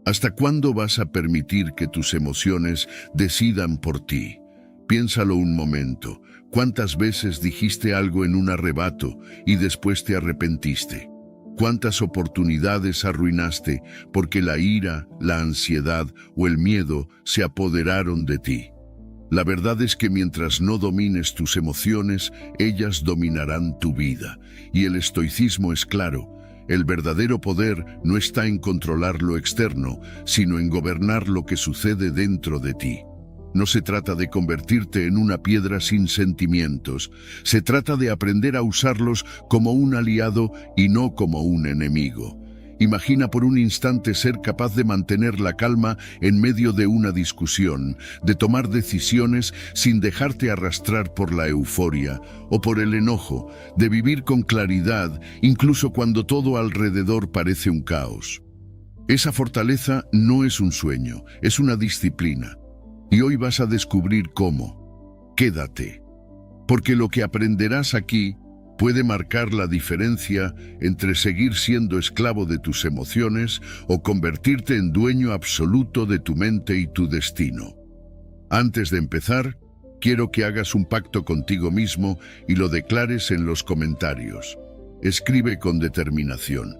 ¿Hasta cuándo vas a permitir que tus emociones decidan por ti? Piénsalo un momento. ¿Cuántas veces dijiste algo en un arrebato y después te arrepentiste? ¿Cuántas oportunidades arruinaste porque la ira, la ansiedad o el miedo se apoderaron de ti? La verdad es que mientras no domines tus emociones, ellas dominarán tu vida. Y el estoicismo es claro. El verdadero poder no está en controlar lo externo, sino en gobernar lo que sucede dentro de ti. No se trata de convertirte en una piedra sin sentimientos. Se trata de aprender a usarlos como un aliado y no como un enemigo. Imagina por un instante ser capaz de mantener la calma en medio de una discusión, de tomar decisiones sin dejarte arrastrar por la euforia o por el enojo, de vivir con claridad incluso cuando todo alrededor parece un caos. Esa fortaleza no es un sueño, es una disciplina. Y hoy vas a descubrir cómo. Quédate, porque lo que aprenderás aquí puede marcar la diferencia entre seguir siendo esclavo de tus emociones o convertirte en dueño absoluto de tu mente y tu destino. Antes de empezar, quiero que hagas un pacto contigo mismo y lo declares en los comentarios. Escribe con determinación.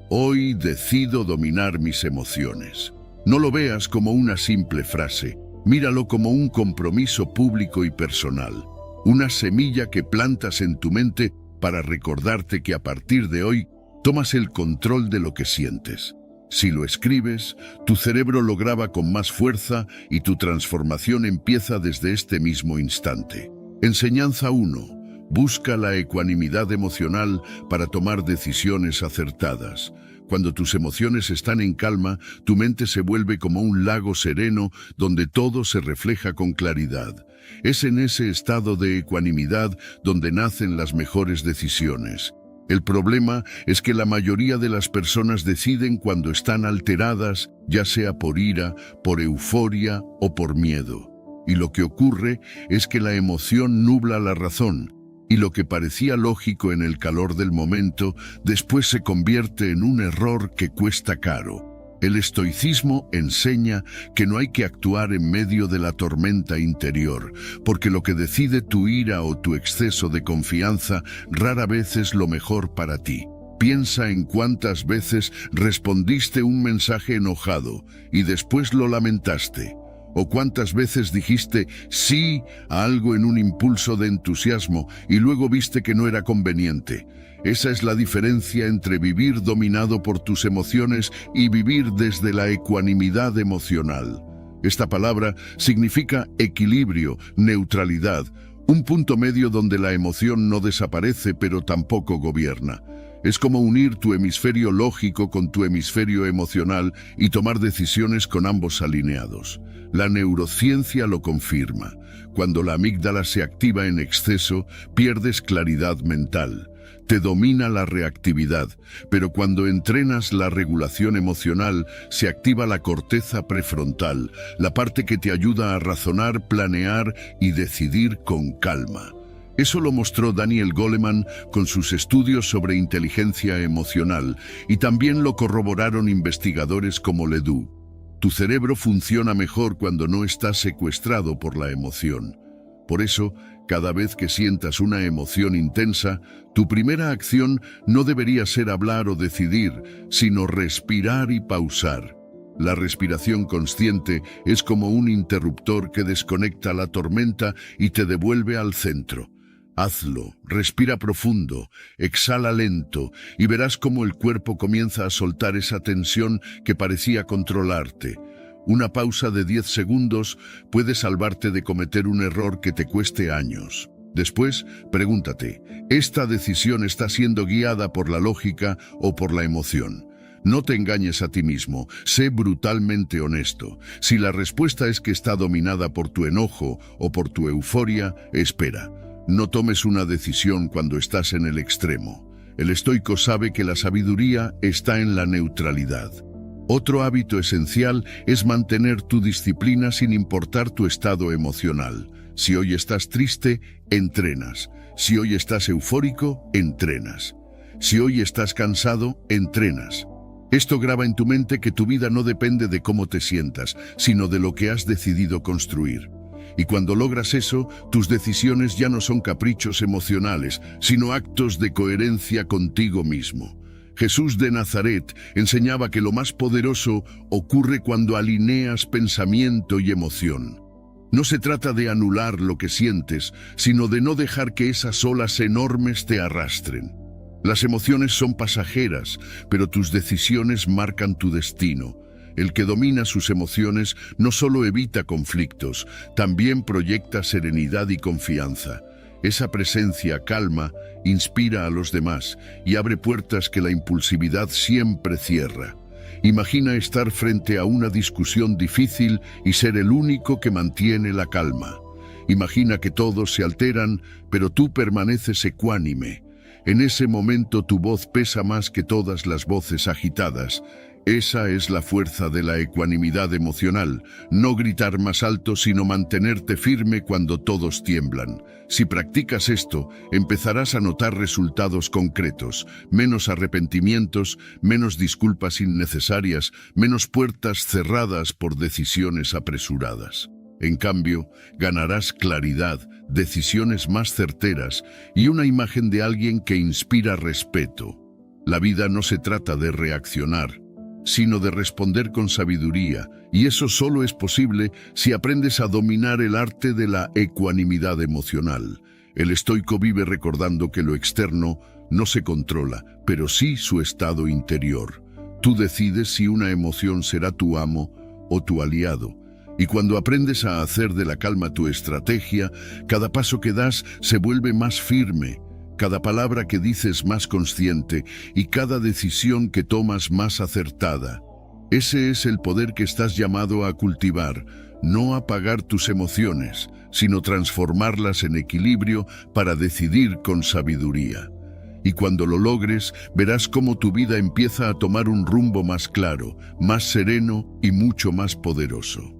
Hoy decido dominar mis emociones. No lo veas como una simple frase. Míralo como un compromiso público y personal, una semilla que plantas en tu mente para recordarte que a partir de hoy tomas el control de lo que sientes. Si lo escribes, tu cerebro lo graba con más fuerza y tu transformación empieza desde este mismo instante. Enseñanza 1. Busca la ecuanimidad emocional para tomar decisiones acertadas. Cuando tus emociones están en calma, tu mente se vuelve como un lago sereno donde todo se refleja con claridad. Es en ese estado de ecuanimidad donde nacen las mejores decisiones. El problema es que la mayoría de las personas deciden cuando están alteradas, ya sea por ira, por euforia o por miedo. Y lo que ocurre es que la emoción nubla la razón. Y lo que parecía lógico en el calor del momento, después se convierte en un error que cuesta caro. El estoicismo enseña que no hay que actuar en medio de la tormenta interior, porque lo que decide tu ira o tu exceso de confianza rara vez es lo mejor para ti. Piensa en cuántas veces respondiste un mensaje enojado y después lo lamentaste. ¿O cuántas veces dijiste sí a algo en un impulso de entusiasmo y luego viste que no era conveniente? Esa es la diferencia entre vivir dominado por tus emociones y vivir desde la ecuanimidad emocional. Esta palabra significa equilibrio, neutralidad, un punto medio donde la emoción no desaparece pero tampoco gobierna. Es como unir tu hemisferio lógico con tu hemisferio emocional y tomar decisiones con ambos alineados. La neurociencia lo confirma. Cuando la amígdala se activa en exceso, pierdes claridad mental. Te domina la reactividad, pero cuando entrenas la regulación emocional, se activa la corteza prefrontal, la parte que te ayuda a razonar, planear y decidir con calma. Eso lo mostró Daniel Goleman con sus estudios sobre inteligencia emocional y también lo corroboraron investigadores como Ledoux. Tu cerebro funciona mejor cuando no estás secuestrado por la emoción. Por eso, cada vez que sientas una emoción intensa, tu primera acción no debería ser hablar o decidir, sino respirar y pausar. La respiración consciente es como un interruptor que desconecta la tormenta y te devuelve al centro. Hazlo, respira profundo, exhala lento y verás cómo el cuerpo comienza a soltar esa tensión que parecía controlarte. Una pausa de 10 segundos puede salvarte de cometer un error que te cueste años. Después, pregúntate, ¿esta decisión está siendo guiada por la lógica o por la emoción? No te engañes a ti mismo, sé brutalmente honesto. Si la respuesta es que está dominada por tu enojo o por tu euforia, espera. No tomes una decisión cuando estás en el extremo. El estoico sabe que la sabiduría está en la neutralidad. Otro hábito esencial es mantener tu disciplina sin importar tu estado emocional. Si hoy estás triste, entrenas. Si hoy estás eufórico, entrenas. Si hoy estás cansado, entrenas. Esto graba en tu mente que tu vida no depende de cómo te sientas, sino de lo que has decidido construir. Y cuando logras eso, tus decisiones ya no son caprichos emocionales, sino actos de coherencia contigo mismo. Jesús de Nazaret enseñaba que lo más poderoso ocurre cuando alineas pensamiento y emoción. No se trata de anular lo que sientes, sino de no dejar que esas olas enormes te arrastren. Las emociones son pasajeras, pero tus decisiones marcan tu destino. El que domina sus emociones no solo evita conflictos, también proyecta serenidad y confianza. Esa presencia calma inspira a los demás y abre puertas que la impulsividad siempre cierra. Imagina estar frente a una discusión difícil y ser el único que mantiene la calma. Imagina que todos se alteran, pero tú permaneces ecuánime. En ese momento tu voz pesa más que todas las voces agitadas. Esa es la fuerza de la ecuanimidad emocional, no gritar más alto sino mantenerte firme cuando todos tiemblan. Si practicas esto, empezarás a notar resultados concretos, menos arrepentimientos, menos disculpas innecesarias, menos puertas cerradas por decisiones apresuradas. En cambio, ganarás claridad, decisiones más certeras y una imagen de alguien que inspira respeto. La vida no se trata de reaccionar, sino de responder con sabiduría, y eso solo es posible si aprendes a dominar el arte de la ecuanimidad emocional. El estoico vive recordando que lo externo no se controla, pero sí su estado interior. Tú decides si una emoción será tu amo o tu aliado. Y cuando aprendes a hacer de la calma tu estrategia, cada paso que das se vuelve más firme, cada palabra que dices más consciente y cada decisión que tomas más acertada. Ese es el poder que estás llamado a cultivar, no apagar tus emociones, sino transformarlas en equilibrio para decidir con sabiduría. Y cuando lo logres, verás cómo tu vida empieza a tomar un rumbo más claro, más sereno y mucho más poderoso.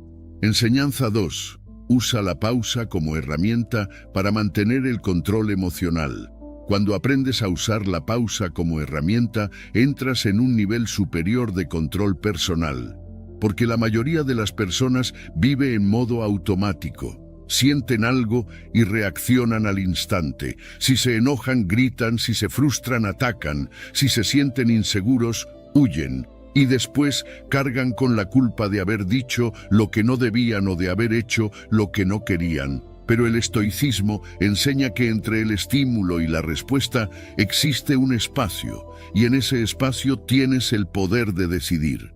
Enseñanza 2. Usa la pausa como herramienta para mantener el control emocional. Cuando aprendes a usar la pausa como herramienta, entras en un nivel superior de control personal. Porque la mayoría de las personas vive en modo automático. Sienten algo y reaccionan al instante. Si se enojan, gritan, si se frustran, atacan, si se sienten inseguros, huyen. Y después cargan con la culpa de haber dicho lo que no debían o de haber hecho lo que no querían. Pero el estoicismo enseña que entre el estímulo y la respuesta existe un espacio, y en ese espacio tienes el poder de decidir.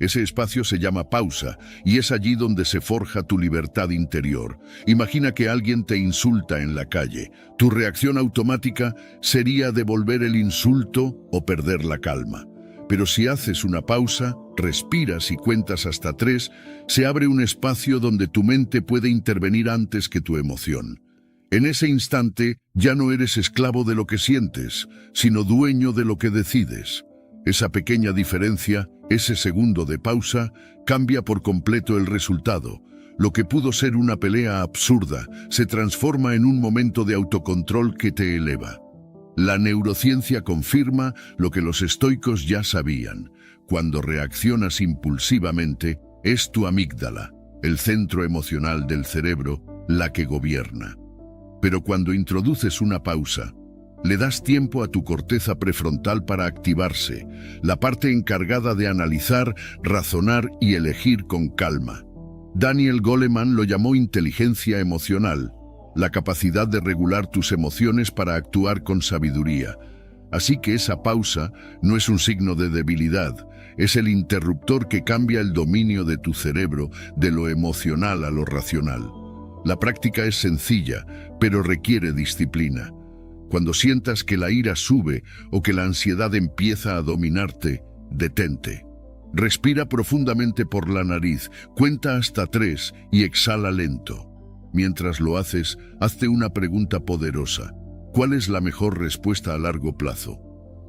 Ese espacio se llama pausa, y es allí donde se forja tu libertad interior. Imagina que alguien te insulta en la calle. Tu reacción automática sería devolver el insulto o perder la calma. Pero si haces una pausa, respiras y cuentas hasta 3, se abre un espacio donde tu mente puede intervenir antes que tu emoción. En ese instante ya no eres esclavo de lo que sientes, sino dueño de lo que decides. Esa pequeña diferencia, ese segundo de pausa, cambia por completo el resultado. Lo que pudo ser una pelea absurda se transforma en un momento de autocontrol que te eleva. La neurociencia confirma lo que los estoicos ya sabían. Cuando reaccionas impulsivamente, es tu amígdala, el centro emocional del cerebro, la que gobierna. Pero cuando introduces una pausa, le das tiempo a tu corteza prefrontal para activarse, la parte encargada de analizar, razonar y elegir con calma. Daniel Goleman lo llamó inteligencia emocional, la capacidad de regular tus emociones para actuar con sabiduría. Así que esa pausa no es un signo de debilidad, es el interruptor que cambia el dominio de tu cerebro de lo emocional a lo racional. La práctica es sencilla, pero requiere disciplina. Cuando sientas que la ira sube o que la ansiedad empieza a dominarte, detente. Respira profundamente por la nariz, cuenta hasta 3 y exhala lento. Mientras lo haces, hazte una pregunta poderosa. ¿Cuál es la mejor respuesta a largo plazo?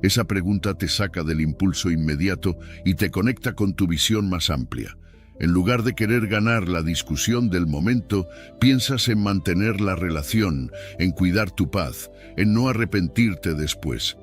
Esa pregunta te saca del impulso inmediato y te conecta con tu visión más amplia. En lugar de querer ganar la discusión del momento, piensas en mantener la relación, en cuidar tu paz, en no arrepentirte después.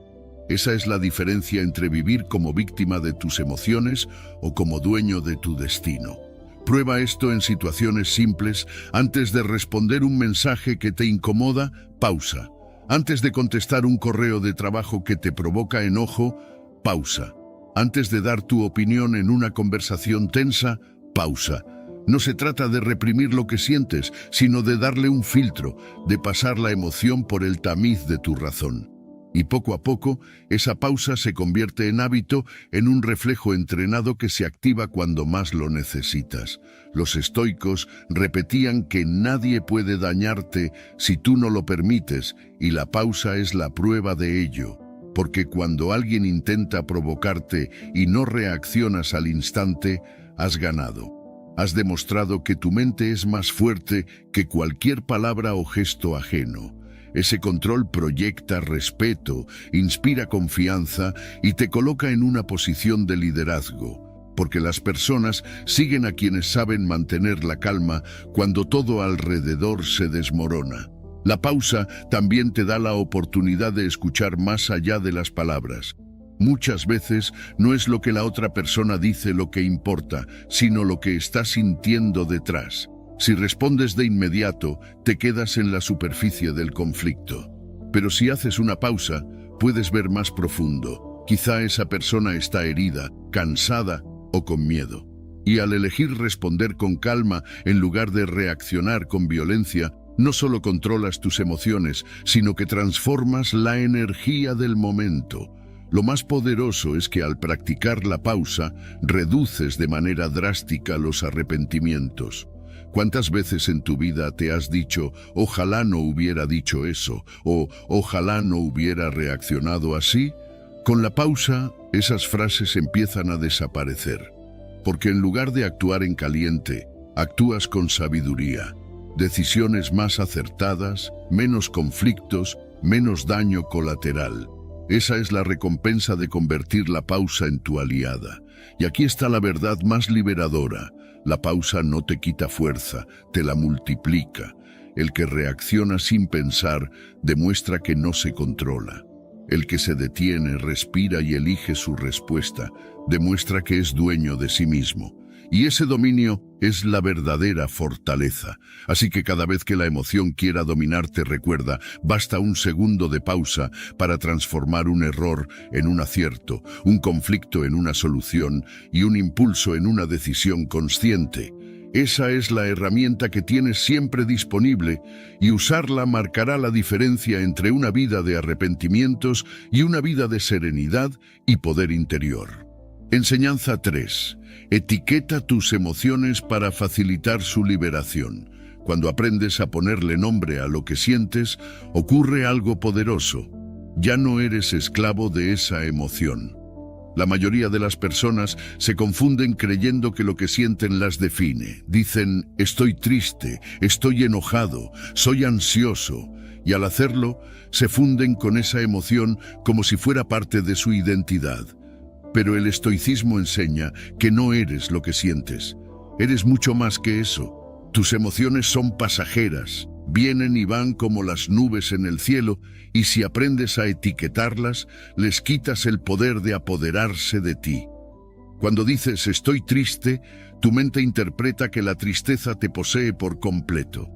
Esa es la diferencia entre vivir como víctima de tus emociones o como dueño de tu destino. Prueba esto en situaciones simples. Antes de responder un mensaje que te incomoda, pausa. Antes de contestar un correo de trabajo que te provoca enojo, pausa. Antes de dar tu opinión en una conversación tensa, pausa. No se trata de reprimir lo que sientes, sino de darle un filtro, de pasar la emoción por el tamiz de tu razón. Y poco a poco, esa pausa se convierte en hábito, en un reflejo entrenado que se activa cuando más lo necesitas. Los estoicos repetían que nadie puede dañarte si tú no lo permites, y la pausa es la prueba de ello. Porque cuando alguien intenta provocarte y no reaccionas al instante, has ganado. Has demostrado que tu mente es más fuerte que cualquier palabra o gesto ajeno. Ese control proyecta respeto, inspira confianza y te coloca en una posición de liderazgo, porque las personas siguen a quienes saben mantener la calma cuando todo alrededor se desmorona. La pausa también te da la oportunidad de escuchar más allá de las palabras. Muchas veces no es lo que la otra persona dice lo que importa, sino lo que está sintiendo detrás. Si respondes de inmediato, te quedas en la superficie del conflicto. Pero si haces una pausa, puedes ver más profundo. Quizá esa persona está herida, cansada o con miedo. Y al elegir responder con calma en lugar de reaccionar con violencia, no solo controlas tus emociones, sino que transformas la energía del momento. Lo más poderoso es que al practicar la pausa, reduces de manera drástica los arrepentimientos. ¿Cuántas veces en tu vida te has dicho, ojalá no hubiera dicho eso, o ojalá no hubiera reaccionado así? Con la pausa, esas frases empiezan a desaparecer, porque en lugar de actuar en caliente, actúas con sabiduría. Decisiones más acertadas, menos conflictos, menos daño colateral. Esa es la recompensa de convertir la pausa en tu aliada. Y aquí está la verdad más liberadora. La pausa no te quita fuerza, te la multiplica. El que reacciona sin pensar demuestra que no se controla. El que se detiene, respira y elige su respuesta, demuestra que es dueño de sí mismo. Y ese dominio es la verdadera fortaleza. Así que cada vez que la emoción quiera dominarte, recuerda, basta un segundo de pausa para transformar un error en un acierto, un conflicto en una solución y un impulso en una decisión consciente. Esa es la herramienta que tienes siempre disponible y usarla marcará la diferencia entre una vida de arrepentimientos y una vida de serenidad y poder interior. Enseñanza 3. Etiqueta tus emociones para facilitar su liberación. Cuando aprendes a ponerle nombre a lo que sientes, ocurre algo poderoso. Ya no eres esclavo de esa emoción. La mayoría de las personas se confunden creyendo que lo que sienten las define. Dicen, estoy triste, estoy enojado, soy ansioso, y al hacerlo, se funden con esa emoción como si fuera parte de su identidad. Pero el estoicismo enseña que no eres lo que sientes. Eres mucho más que eso. Tus emociones son pasajeras, vienen y van como las nubes en el cielo, y si aprendes a etiquetarlas, les quitas el poder de apoderarse de ti. Cuando dices estoy triste, tu mente interpreta que la tristeza te posee por completo.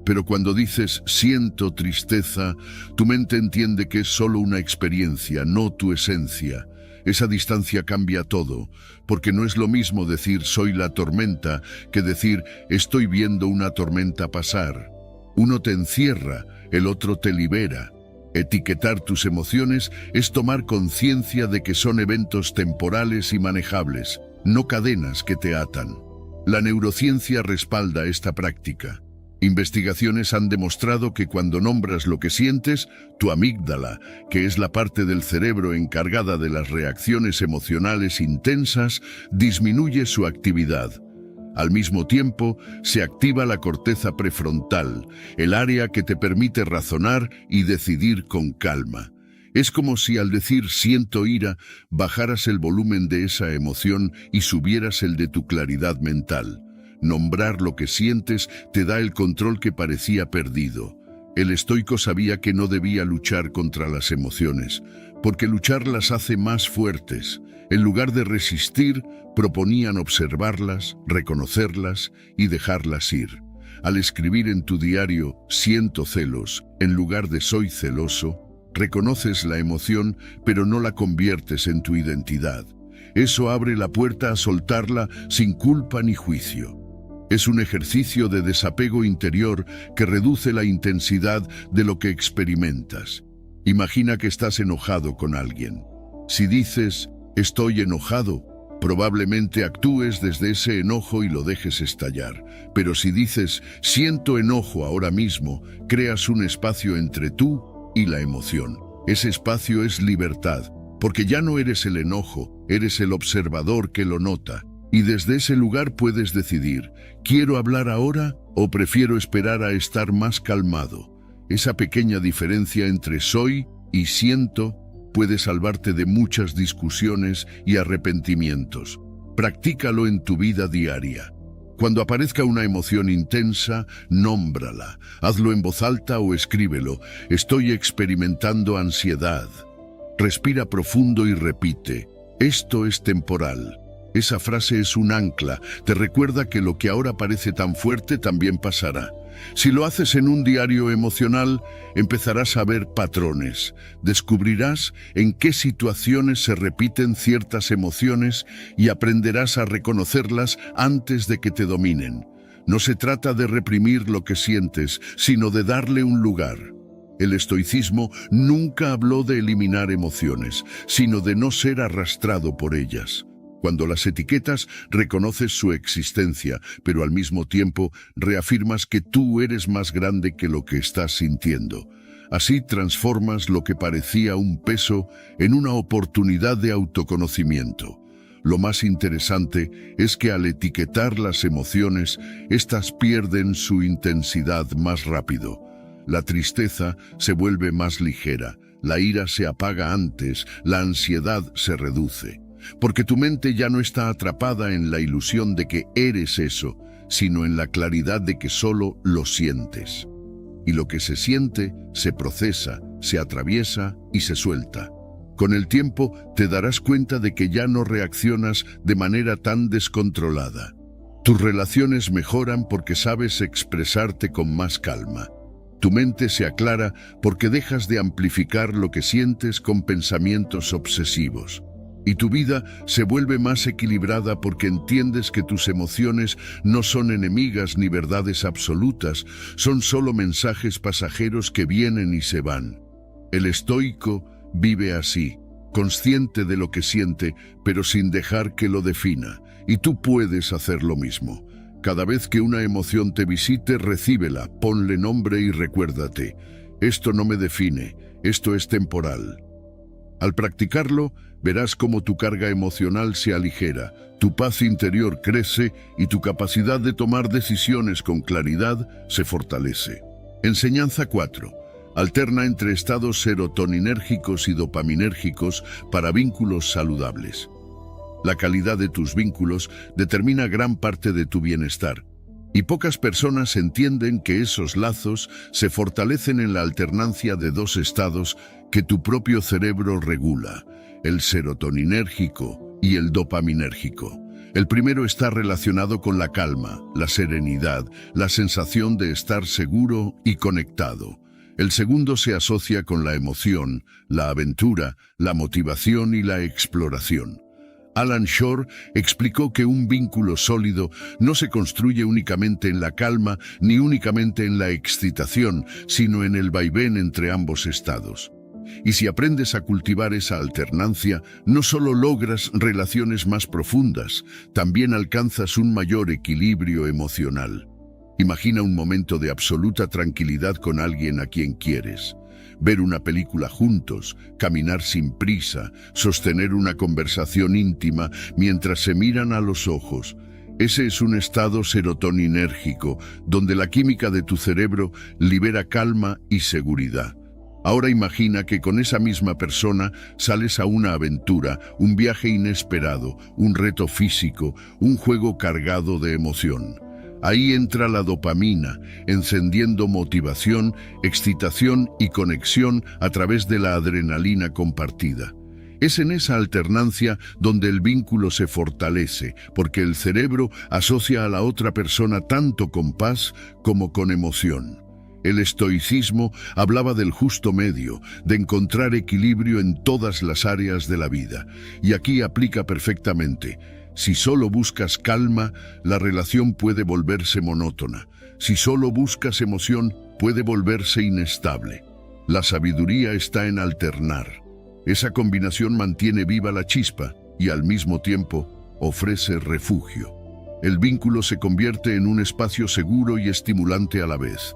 Pero cuando dices siento tristeza, tu mente entiende que es solo una experiencia, no tu esencia. Esa distancia cambia todo, porque no es lo mismo decir soy la tormenta que decir estoy viendo una tormenta pasar. Uno te encierra, el otro te libera. Etiquetar tus emociones es tomar conciencia de que son eventos temporales y manejables, no cadenas que te atan. La neurociencia respalda esta práctica. Investigaciones han demostrado que cuando nombras lo que sientes, tu amígdala, que es la parte del cerebro encargada de las reacciones emocionales intensas, disminuye su actividad. Al mismo tiempo, se activa la corteza prefrontal, el área que te permite razonar y decidir con calma. Es como si al decir siento ira, bajaras el volumen de esa emoción y subieras el de tu claridad mental. Nombrar lo que sientes te da el control que parecía perdido. El estoico sabía que no debía luchar contra las emociones, porque luchar las hace más fuertes. En lugar de resistir, proponían observarlas, reconocerlas y dejarlas ir. Al escribir en tu diario «siento celos» en lugar de «soy celoso», reconoces la emoción, pero no la conviertes en tu identidad. Eso abre la puerta a soltarla sin culpa ni juicio. Es un ejercicio de desapego interior que reduce la intensidad de lo que experimentas. Imagina que estás enojado con alguien. Si dices «estoy enojado», probablemente actúes desde ese enojo y lo dejes estallar. Pero si dices «siento enojo ahora mismo», creas un espacio entre tú y la emoción. Ese espacio es libertad, porque ya no eres el enojo, eres el observador que lo nota. Y desde ese lugar puedes decidir, ¿quiero hablar ahora o prefiero esperar a estar más calmado? Esa pequeña diferencia entre soy y siento puede salvarte de muchas discusiones y arrepentimientos. Practícalo en tu vida diaria. Cuando aparezca una emoción intensa, nómbrala. Hazlo en voz alta o escríbelo. Estoy experimentando ansiedad. Respira profundo y repite, esto es temporal. Esa frase es un ancla, te recuerda que lo que ahora parece tan fuerte también pasará. Si lo haces en un diario emocional, empezarás a ver patrones. Descubrirás en qué situaciones se repiten ciertas emociones y aprenderás a reconocerlas antes de que te dominen. No se trata de reprimir lo que sientes, sino de darle un lugar. El estoicismo nunca habló de eliminar emociones, sino de no ser arrastrado por ellas. Cuando las etiquetas, reconoces su existencia, pero al mismo tiempo reafirmas que tú eres más grande que lo que estás sintiendo. Así transformas lo que parecía un peso en una oportunidad de autoconocimiento. Lo más interesante es que al etiquetar las emociones, éstas pierden su intensidad más rápido. La tristeza se vuelve más ligera, la ira se apaga antes, la ansiedad se reduce. Porque tu mente ya no está atrapada en la ilusión de que eres eso, sino en la claridad de que solo lo sientes. Y lo que se siente, se procesa, se atraviesa y se suelta. Con el tiempo te darás cuenta de que ya no reaccionas de manera tan descontrolada. Tus relaciones mejoran porque sabes expresarte con más calma. Tu mente se aclara porque dejas de amplificar lo que sientes con pensamientos obsesivos. Y tu vida se vuelve más equilibrada porque entiendes que tus emociones no son enemigas ni verdades absolutas, son solo mensajes pasajeros que vienen y se van. El estoico vive así, consciente de lo que siente, pero sin dejar que lo defina. Y tú puedes hacer lo mismo. Cada vez que una emoción te visite, recíbela, ponle nombre y recuérdate. Esto no me define, esto es temporal. Al practicarlo, verás cómo tu carga emocional se aligera, tu paz interior crece y tu capacidad de tomar decisiones con claridad se fortalece. Enseñanza 4. Alterna entre estados serotoninérgicos y dopaminérgicos para vínculos saludables. La calidad de tus vínculos determina gran parte de tu bienestar. Y pocas personas entienden que esos lazos se fortalecen en la alternancia de dos estados que tu propio cerebro regula, el serotoninérgico y el dopaminérgico. El primero está relacionado con la calma, la serenidad, la sensación de estar seguro y conectado. El segundo se asocia con la emoción, la aventura, la motivación y la exploración. Alan Shore explicó que un vínculo sólido no se construye únicamente en la calma ni únicamente en la excitación, sino en el vaivén entre ambos estados. Y si aprendes a cultivar esa alternancia, no solo logras relaciones más profundas, también alcanzas un mayor equilibrio emocional. Imagina un momento de absoluta tranquilidad con alguien a quien quieres. Ver una película juntos, caminar sin prisa, sostener una conversación íntima mientras se miran a los ojos. Ese es un estado serotoninérgico, donde la química de tu cerebro libera calma y seguridad. Ahora imagina que con esa misma persona sales a una aventura, un viaje inesperado, un reto físico, un juego cargado de emoción. Ahí entra la dopamina, encendiendo motivación, excitación y conexión a través de la adrenalina compartida. Es en esa alternancia donde el vínculo se fortalece, porque el cerebro asocia a la otra persona tanto con paz como con emoción. El estoicismo hablaba del justo medio, de encontrar equilibrio en todas las áreas de la vida, y aquí aplica perfectamente. Si solo buscas calma, la relación puede volverse monótona. Si solo buscas emoción, puede volverse inestable. La sabiduría está en alternar. Esa combinación mantiene viva la chispa y al mismo tiempo ofrece refugio. El vínculo se convierte en un espacio seguro y estimulante a la vez.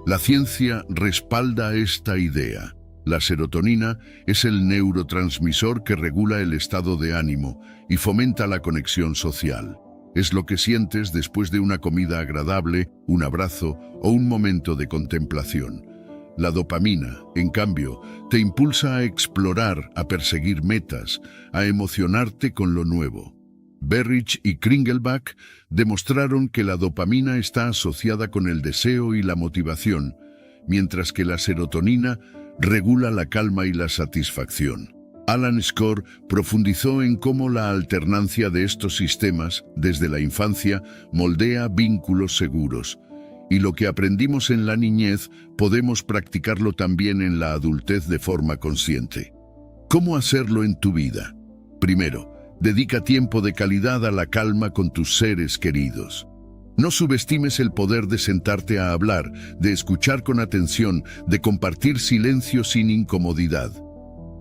La ciencia respalda esta idea. La serotonina es el neurotransmisor que regula el estado de ánimo y fomenta la conexión social. Es lo que sientes después de una comida agradable, un abrazo o un momento de contemplación. La dopamina, en cambio, te impulsa a explorar, a perseguir metas, a emocionarte con lo nuevo. Berrich y Kringelbach demostraron que la dopamina está asociada con el deseo y la motivación, mientras que la serotonina regula la calma y la satisfacción. Alan Score profundizó en cómo la alternancia de estos sistemas, desde la infancia, moldea vínculos seguros. Y lo que aprendimos en la niñez, podemos practicarlo también en la adultez de forma consciente. ¿Cómo hacerlo en tu vida? Primero, dedica tiempo de calidad a la calma con tus seres queridos. No subestimes el poder de sentarte a hablar, de escuchar con atención, de compartir silencio sin incomodidad.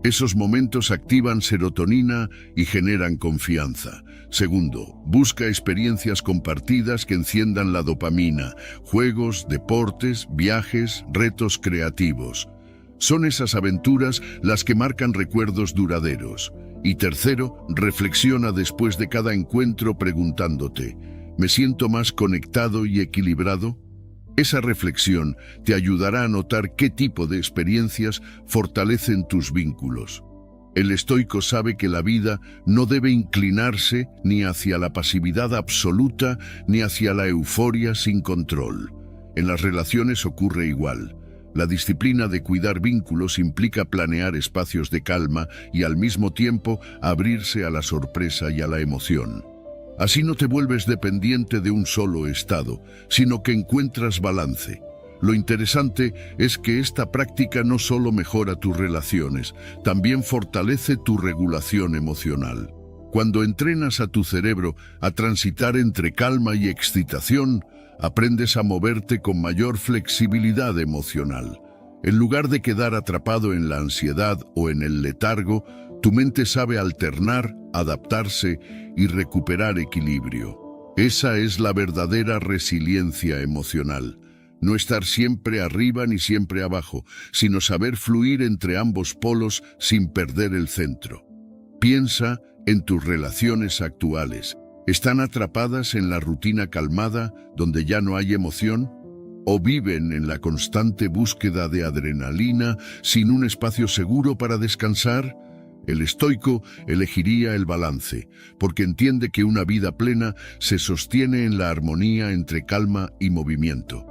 Esos momentos activan serotonina y generan confianza. Segundo, busca experiencias compartidas que enciendan la dopamina, juegos, deportes, viajes, retos creativos. Son esas aventuras las que marcan recuerdos duraderos. Y tercero, reflexiona después de cada encuentro preguntándote, ¿me siento más conectado y equilibrado? Esa reflexión te ayudará a notar qué tipo de experiencias fortalecen tus vínculos. El estoico sabe que la vida no debe inclinarse ni hacia la pasividad absoluta ni hacia la euforia sin control. En las relaciones ocurre igual. La disciplina de cuidar vínculos implica planear espacios de calma y al mismo tiempo abrirse a la sorpresa y a la emoción. Así no te vuelves dependiente de un solo estado, sino que encuentras balance. Lo interesante es que esta práctica no solo mejora tus relaciones, también fortalece tu regulación emocional. Cuando entrenas a tu cerebro a transitar entre calma y excitación, aprendes a moverte con mayor flexibilidad emocional. En lugar de quedar atrapado en la ansiedad o en el letargo, tu mente sabe alternar, adaptarse y recuperar equilibrio. Esa es la verdadera resiliencia emocional. No estar siempre arriba ni siempre abajo, sino saber fluir entre ambos polos sin perder el centro. Piensa en tus relaciones actuales. ¿Están atrapadas en la rutina calmada, donde ya no hay emoción? ¿O viven en la constante búsqueda de adrenalina, sin un espacio seguro para descansar? El estoico elegiría el balance, porque entiende que una vida plena se sostiene en la armonía entre calma y movimiento.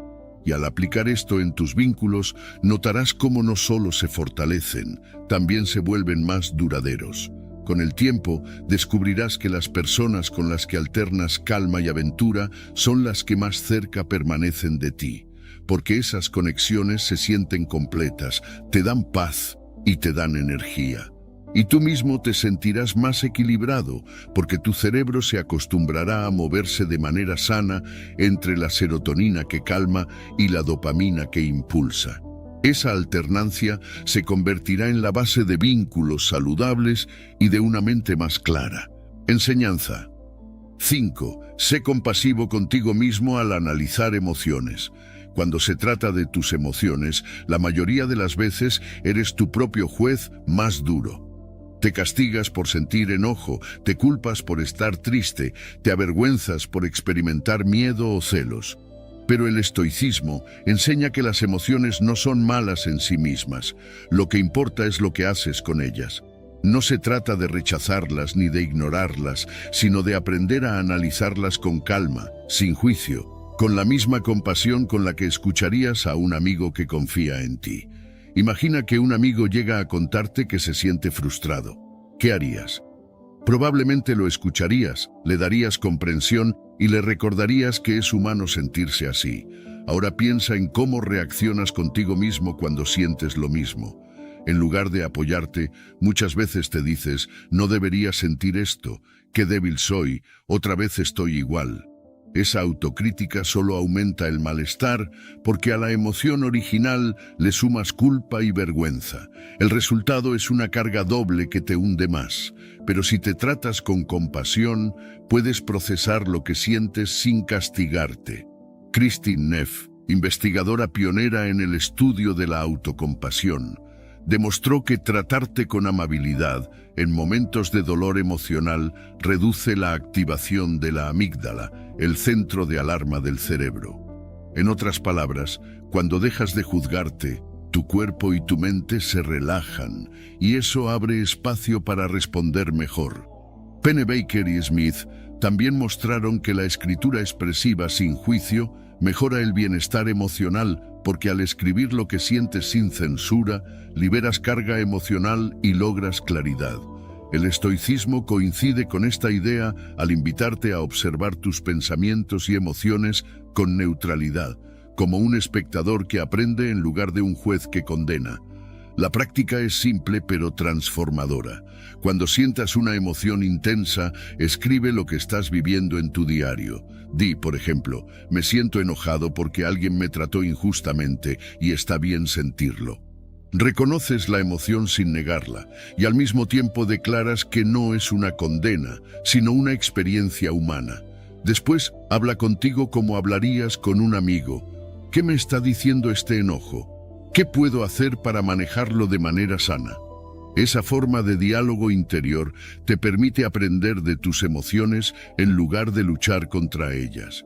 Y al aplicar esto en tus vínculos, notarás cómo no solo se fortalecen, también se vuelven más duraderos. Con el tiempo, descubrirás que las personas con las que alternas calma y aventura son las que más cerca permanecen de ti, porque esas conexiones se sienten completas, te dan paz y te dan energía. Y tú mismo te sentirás más equilibrado, porque tu cerebro se acostumbrará a moverse de manera sana entre la serotonina que calma y la dopamina que impulsa. Esa alternancia se convertirá en la base de vínculos saludables y de una mente más clara. Enseñanza. 5. Sé compasivo contigo mismo al analizar emociones. Cuando se trata de tus emociones, la mayoría de las veces eres tu propio juez más duro. Te castigas por sentir enojo, te culpas por estar triste, te avergüenzas por experimentar miedo o celos. Pero el estoicismo enseña que las emociones no son malas en sí mismas. Lo que importa es lo que haces con ellas. No se trata de rechazarlas ni de ignorarlas, sino de aprender a analizarlas con calma, sin juicio. con la misma compasión con la que escucharías a un amigo que confía en ti. Imagina que un amigo llega a contarte que se siente frustrado. ¿Qué harías? Probablemente lo escucharías, le darías comprensión y le recordarías que es humano sentirse así. Ahora piensa en cómo reaccionas contigo mismo cuando sientes lo mismo. En lugar de apoyarte, muchas veces te dices, no debería sentir esto, qué débil soy, otra vez estoy igual. Esa autocrítica solo aumenta el malestar porque a la emoción original le sumas culpa y vergüenza. El resultado es una carga doble que te hunde más. Pero si te tratas con compasión, puedes procesar lo que sientes sin castigarte. Kristin Neff, investigadora pionera en el estudio de la autocompasión, demostró que tratarte con amabilidad en momentos de dolor emocional reduce la activación de la amígdala, el centro de alarma del cerebro. En otras palabras, cuando dejas de juzgarte, tu cuerpo y tu mente se relajan y eso abre espacio para responder mejor. Pennebaker y Smith también mostraron que la escritura expresiva sin juicio mejora el bienestar emocional porque al escribir lo que sientes sin censura, liberas carga emocional y logras claridad. El estoicismo coincide con esta idea al invitarte a observar tus pensamientos y emociones con neutralidad, como un espectador que aprende en lugar de un juez que condena. La práctica es simple pero transformadora. Cuando sientas una emoción intensa, escribe lo que estás viviendo en tu diario. Di, por ejemplo, me siento enojado porque alguien me trató injustamente y está bien sentirlo. Reconoces la emoción sin negarla y al mismo tiempo declaras que no es una condena, sino una experiencia humana. Después, habla contigo como hablarías con un amigo. ¿Qué me está diciendo este enojo? ¿Qué puedo hacer para manejarlo de manera sana? Esa forma de diálogo interior te permite aprender de tus emociones en lugar de luchar contra ellas.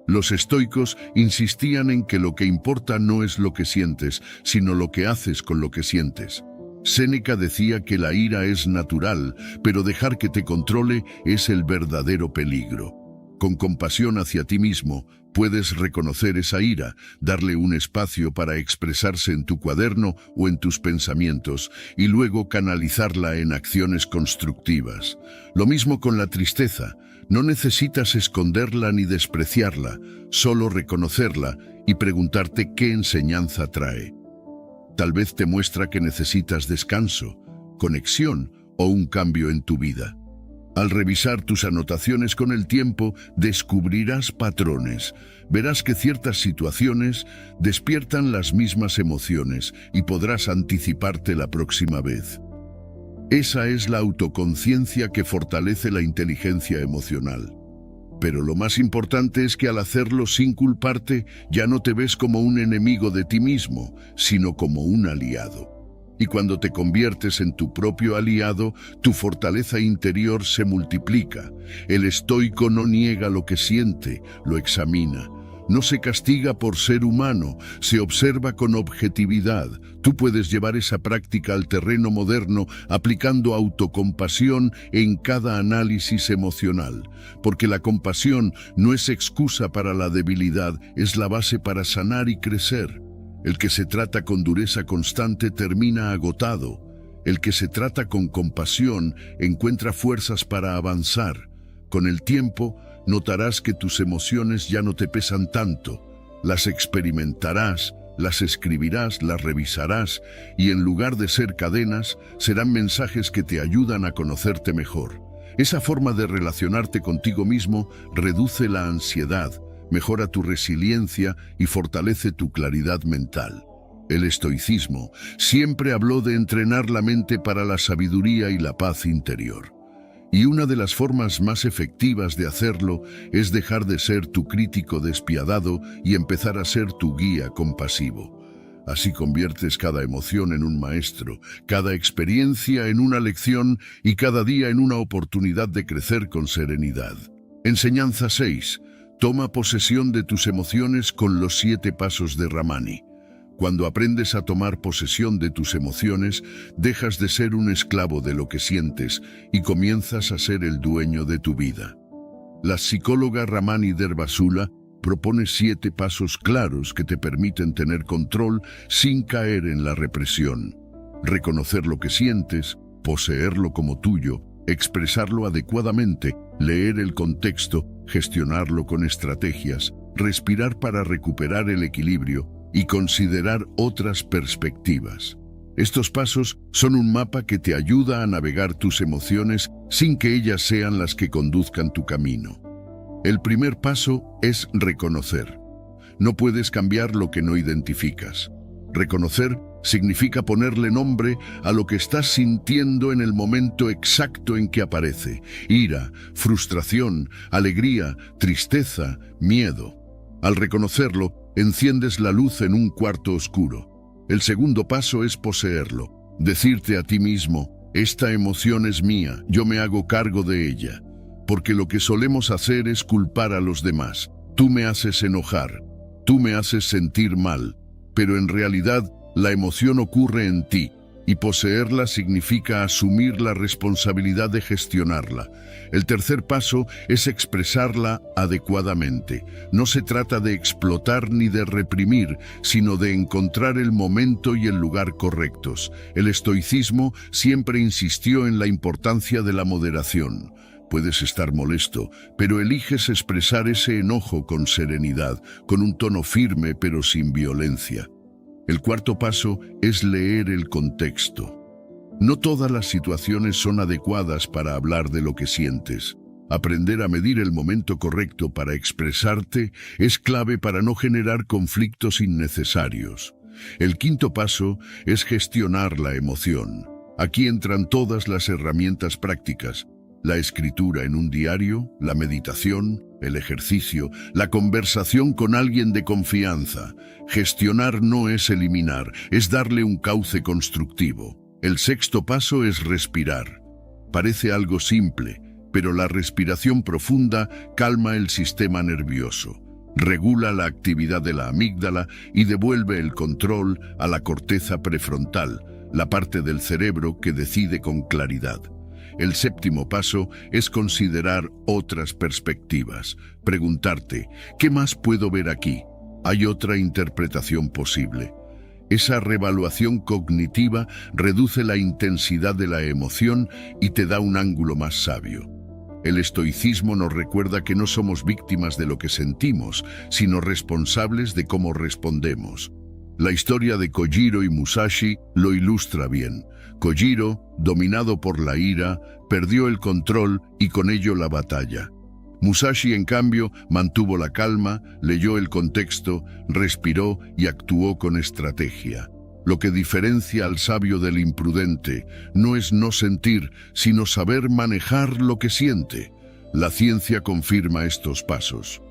Los estoicos insistían en que lo que importa no es lo que sientes, sino lo que haces con lo que sientes. Séneca decía que la ira es natural, pero dejar que te controle es el verdadero peligro. Con compasión hacia ti mismo, puedes reconocer esa ira, darle un espacio para expresarse en tu cuaderno o en tus pensamientos, y luego canalizarla en acciones constructivas. Lo mismo con la tristeza. No necesitas esconderla ni despreciarla, solo reconocerla y preguntarte qué enseñanza trae. Tal vez te muestra que necesitas descanso, conexión o un cambio en tu vida. Al revisar tus anotaciones con el tiempo, descubrirás patrones. Verás que ciertas situaciones despiertan las mismas emociones y podrás anticiparte la próxima vez. Esa es la autoconciencia que fortalece la inteligencia emocional. Pero lo más importante es que al hacerlo sin culparte, ya no te ves como un enemigo de ti mismo, sino como un aliado. Y cuando te conviertes en tu propio aliado, tu fortaleza interior se multiplica. El estoico no niega lo que siente, lo examina. No se castiga por ser humano, se observa con objetividad. Tú puedes llevar esa práctica al terreno moderno aplicando autocompasión en cada análisis emocional, porque la compasión no es excusa para la debilidad, es la base para sanar y crecer. El que se trata con dureza constante termina agotado. El que se trata con compasión encuentra fuerzas para avanzar. Con el tiempo, notarás que tus emociones ya no te pesan tanto. Las experimentarás, las escribirás, las revisarás y en lugar de ser cadenas, serán mensajes que te ayudan a conocerte mejor. Esa forma de relacionarte contigo mismo reduce la ansiedad, mejora tu resiliencia y fortalece tu claridad mental. El estoicismo siempre habló de entrenar la mente para la sabiduría y la paz interior. Y una de las formas más efectivas de hacerlo es dejar de ser tu crítico despiadado y empezar a ser tu guía compasivo. Así conviertes cada emoción en un maestro, cada experiencia en una lección y cada día en una oportunidad de crecer con serenidad. Enseñanza 6. Toma posesión de tus emociones con los 7 pasos de Ramani. Cuando aprendes a tomar posesión de tus emociones, dejas de ser un esclavo de lo que sientes y comienzas a ser el dueño de tu vida. La psicóloga Ramani Durvasula propone 7 pasos claros que te permiten tener control sin caer en la represión. Reconocer lo que sientes, poseerlo como tuyo, expresarlo adecuadamente, leer el contexto, gestionarlo con estrategias, respirar para recuperar el equilibrio y considerar otras perspectivas. Estos pasos son un mapa que te ayuda a navegar tus emociones sin que ellas sean las que conduzcan tu camino. El primer paso es reconocer. No puedes cambiar lo que no identificas. Reconocer significa ponerle nombre a lo que estás sintiendo en el momento exacto en que aparece. Ira, frustración, alegría, tristeza, miedo. Al reconocerlo, enciendes la luz en un cuarto oscuro. El segundo paso es poseerlo. Decirte a ti mismo, esta emoción es mía, yo me hago cargo de ella. Porque lo que solemos hacer es culpar a los demás. Tú me haces enojar, tú me haces sentir mal, pero en realidad la emoción ocurre en ti, y poseerla significa asumir la responsabilidad de gestionarla. El tercer paso es expresarla adecuadamente. No se trata de explotar ni de reprimir, sino de encontrar el momento y el lugar correctos. El estoicismo siempre insistió en la importancia de la moderación. Puedes estar molesto, pero eliges expresar ese enojo con serenidad, con un tono firme pero sin violencia. El cuarto paso es leer el contexto. No todas las situaciones son adecuadas para hablar de lo que sientes. Aprender a medir el momento correcto para expresarte es clave para no generar conflictos innecesarios. El quinto paso es gestionar la emoción. Aquí entran todas las herramientas prácticas. La escritura en un diario, la meditación, el ejercicio, la conversación con alguien de confianza. Gestionar no es eliminar, es darle un cauce constructivo. El sexto paso es respirar. Parece algo simple, pero la respiración profunda calma el sistema nervioso, regula la actividad de la amígdala y devuelve el control a la corteza prefrontal, la parte del cerebro que decide con claridad. El séptimo paso es considerar otras perspectivas. Preguntarte, ¿qué más puedo ver aquí? ¿Hay otra interpretación posible? Esa reevaluación cognitiva reduce la intensidad de la emoción y te da un ángulo más sabio. El estoicismo nos recuerda que no somos víctimas de lo que sentimos, sino responsables de cómo respondemos. La historia de Kojiro y Musashi lo ilustra bien. Kojiro, dominado por la ira, perdió el control y con ello la batalla. Musashi, en cambio, mantuvo la calma, leyó el contexto, respiró y actuó con estrategia. Lo que diferencia al sabio del imprudente no es no sentir, sino saber manejar lo que siente. La ciencia confirma estos pasos.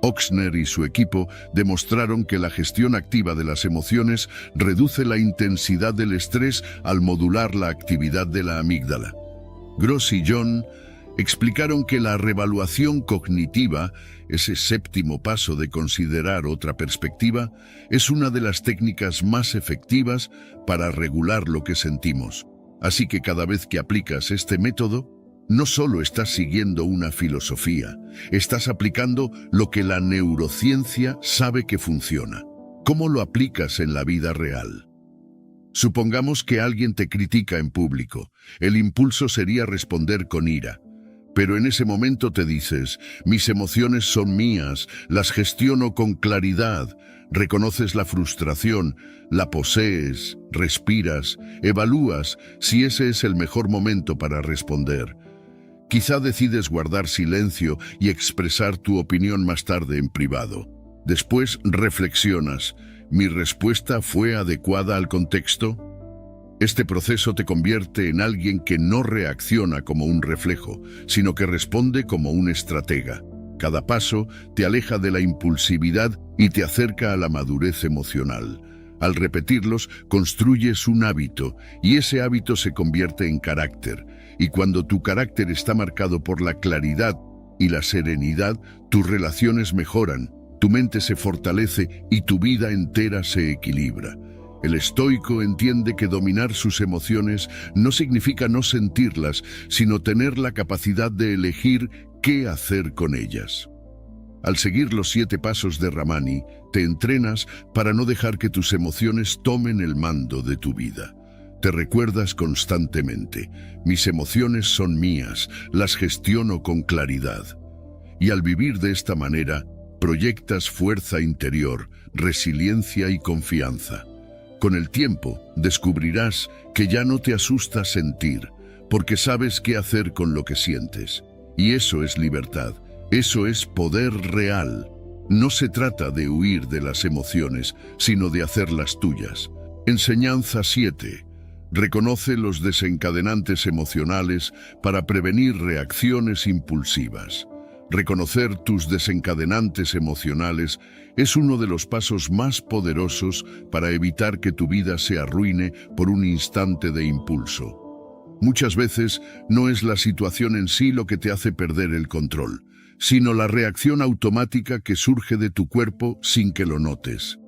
Ochsner y su equipo demostraron que la gestión activa de las emociones reduce la intensidad del estrés al modular la actividad de la amígdala. Gross y John explicaron que la reevaluación cognitiva, ese séptimo paso de considerar otra perspectiva, es una de las técnicas más efectivas para regular lo que sentimos. Así que cada vez que aplicas este método, no solo estás siguiendo una filosofía, estás aplicando lo que la neurociencia sabe que funciona. ¿Cómo lo aplicas en la vida real? Supongamos que alguien te critica en público. El impulso sería responder con ira. Pero en ese momento te dices, mis emociones son mías, las gestiono con claridad. Reconoces la frustración, la posees, respiras, evalúas si ese es el mejor momento para responder. Quizá decides guardar silencio y expresar tu opinión más tarde en privado. Después reflexionas, ¿mi respuesta fue adecuada al contexto? Este proceso te convierte en alguien que no reacciona como un reflejo, sino que responde como un estratega. Cada paso te aleja de la impulsividad y te acerca a la madurez emocional. Al repetirlos, construyes un hábito, y ese hábito se convierte en carácter. Y cuando tu carácter está marcado por la claridad y la serenidad, tus relaciones mejoran, tu mente se fortalece y tu vida entera se equilibra. El estoico entiende que dominar sus emociones no significa no sentirlas, sino tener la capacidad de elegir qué hacer con ellas. Al seguir los 7 pasos de Ramani, te entrenas para no dejar que tus emociones tomen el mando de tu vida. Te recuerdas constantemente: mis emociones son mías, las gestiono con claridad. Y al vivir de esta manera, proyectas fuerza interior, resiliencia y confianza. Con el tiempo, descubrirás que ya no te asusta sentir, porque sabes qué hacer con lo que sientes. Y eso es libertad, eso es poder real. No se trata de huir de las emociones, sino de hacerlas tuyas. Enseñanza 7. Reconoce los desencadenantes emocionales para prevenir reacciones impulsivas. Reconocer tus desencadenantes emocionales es uno de los pasos más poderosos para evitar que tu vida se arruine por un instante de impulso. Muchas veces no es la situación en sí lo que te hace perder el control, sino la reacción automática que surge de tu cuerpo sin que lo notes.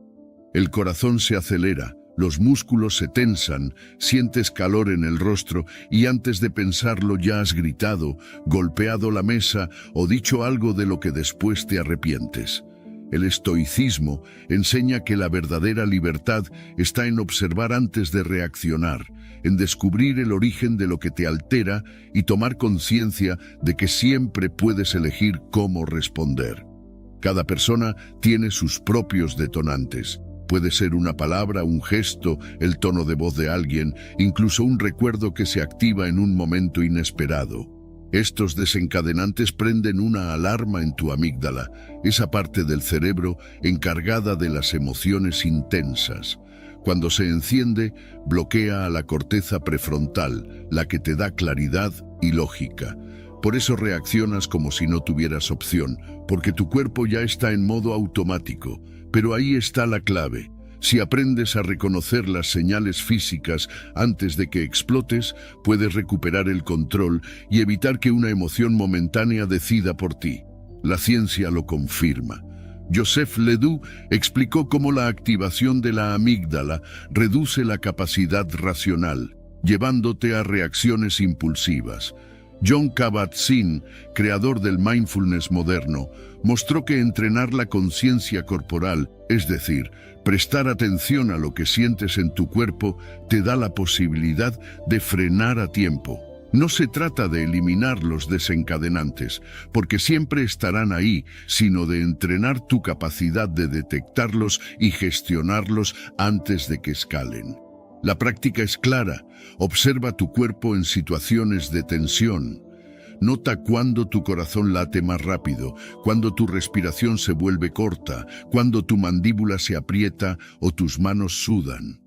El corazón se acelera, los músculos se tensan, sientes calor en el rostro y antes de pensarlo ya has gritado, golpeado la mesa o dicho algo de lo que después te arrepientes. El estoicismo enseña que la verdadera libertad está en observar antes de reaccionar, en descubrir el origen de lo que te altera y tomar conciencia de que siempre puedes elegir cómo responder. Cada persona tiene sus propios detonantes. Puede ser una palabra, un gesto, el tono de voz de alguien, incluso un recuerdo que se activa en un momento inesperado. Estos desencadenantes prenden una alarma en tu amígdala, esa parte del cerebro encargada de las emociones intensas. Cuando se enciende, bloquea a la corteza prefrontal, la que te da claridad y lógica. Por eso reaccionas como si no tuvieras opción, porque tu cuerpo ya está en modo automático. Pero ahí está la clave. Si aprendes a reconocer las señales físicas antes de que explotes, puedes recuperar el control y evitar que una emoción momentánea decida por ti. La ciencia lo confirma. Joseph Ledoux explicó cómo la activación de la amígdala reduce la capacidad racional, llevándote a reacciones impulsivas. Jon Kabat-Zinn, creador del mindfulness moderno, mostró que entrenar la conciencia corporal, es decir, prestar atención a lo que sientes en tu cuerpo, te da la posibilidad de frenar a tiempo. No se trata de eliminar los desencadenantes, porque siempre estarán ahí, sino de entrenar tu capacidad de detectarlos y gestionarlos antes de que escalen. La práctica es clara. Observa tu cuerpo en situaciones de tensión. Nota cuándo tu corazón late más rápido, cuándo tu respiración se vuelve corta, cuándo tu mandíbula se aprieta o tus manos sudan.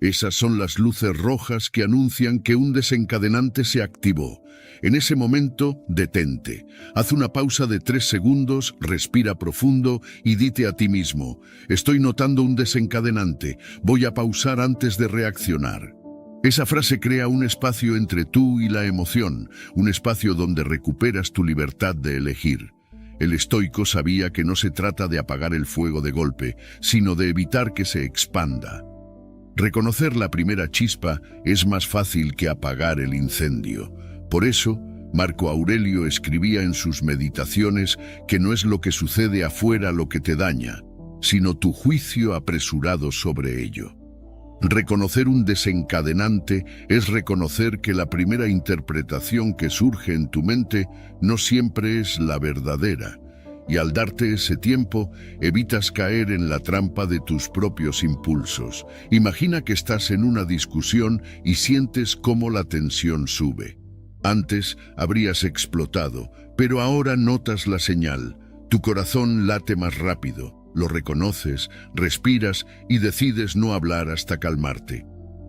Esas son las luces rojas que anuncian que un desencadenante se activó. En ese momento, detente. Haz una pausa de 3 segundos, respira profundo y dite a ti mismo: estoy notando un desencadenante, voy a pausar antes de reaccionar. Esa frase crea un espacio entre tú y la emoción, un espacio donde recuperas tu libertad de elegir. El estoico sabía que no se trata de apagar el fuego de golpe, sino de evitar que se expanda. Reconocer la primera chispa es más fácil que apagar el incendio. Por eso, Marco Aurelio escribía en sus meditaciones que no es lo que sucede afuera lo que te daña, sino tu juicio apresurado sobre ello. Reconocer un desencadenante es reconocer que la primera interpretación que surge en tu mente no siempre es la verdadera, y al darte ese tiempo, evitas caer en la trampa de tus propios impulsos. Imagina que estás en una discusión y sientes cómo la tensión sube. Antes habrías explotado, pero ahora notas la señal. Tu corazón late más rápido. Lo reconoces, respiras y decides no hablar hasta calmarte.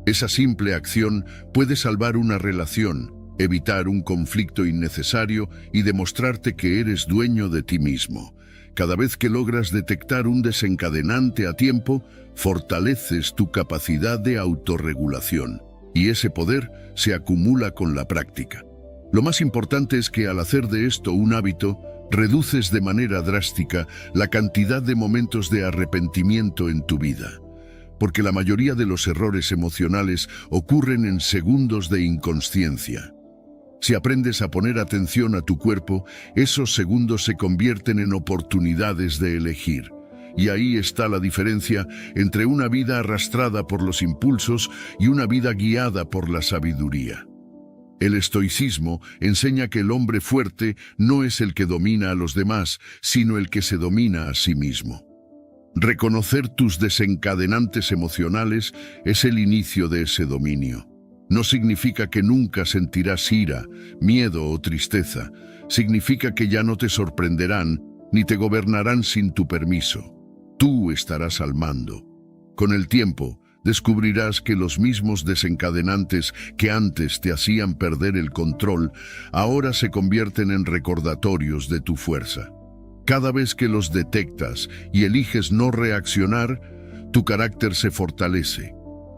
Esa simple acción puede salvar una relación, evitar un conflicto innecesario y demostrarte que eres dueño de ti mismo. Cada vez que logras detectar un desencadenante a tiempo, fortaleces tu capacidad de autorregulación, y ese poder se acumula con la práctica. Lo más importante es que al hacer de esto un hábito, reduces de manera drástica la cantidad de momentos de arrepentimiento en tu vida, porque la mayoría de los errores emocionales ocurren en segundos de inconsciencia. Si aprendes a poner atención a tu cuerpo, esos segundos se convierten en oportunidades de elegir. Y ahí está la diferencia entre una vida arrastrada por los impulsos y una vida guiada por la sabiduría. El estoicismo enseña que el hombre fuerte no es el que domina a los demás, sino el que se domina a sí mismo. Reconocer tus desencadenantes emocionales es el inicio de ese dominio. No significa que nunca sentirás ira, miedo o tristeza. Significa que ya no te sorprenderán ni te gobernarán sin tu permiso. Tú estarás al mando. Con el tiempo, descubrirás que los mismos desencadenantes que antes te hacían perder el control, ahora se convierten en recordatorios de tu fuerza. Cada vez que los detectas y eliges no reaccionar, tu carácter se fortalece.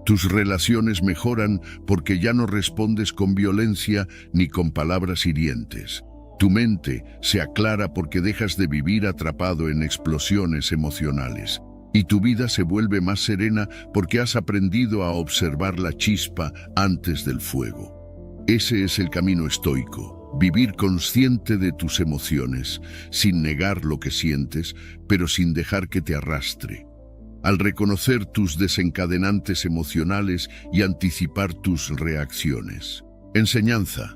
Tus relaciones mejoran porque ya no respondes con violencia ni con palabras hirientes. Tu mente se aclara porque dejas de vivir atrapado en explosiones emocionales. Y tu vida se vuelve más serena porque has aprendido a observar la chispa antes del fuego. Ese es el camino estoico, vivir consciente de tus emociones, sin negar lo que sientes, pero sin dejar que te arrastre. Al reconocer tus desencadenantes emocionales y anticipar tus reacciones. Enseñanza.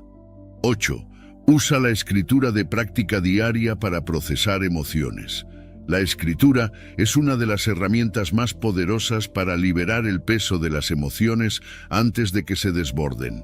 8. Usa la escritura de práctica diaria para procesar emociones. La escritura es una de las herramientas más poderosas para liberar el peso de las emociones antes de que se desborden.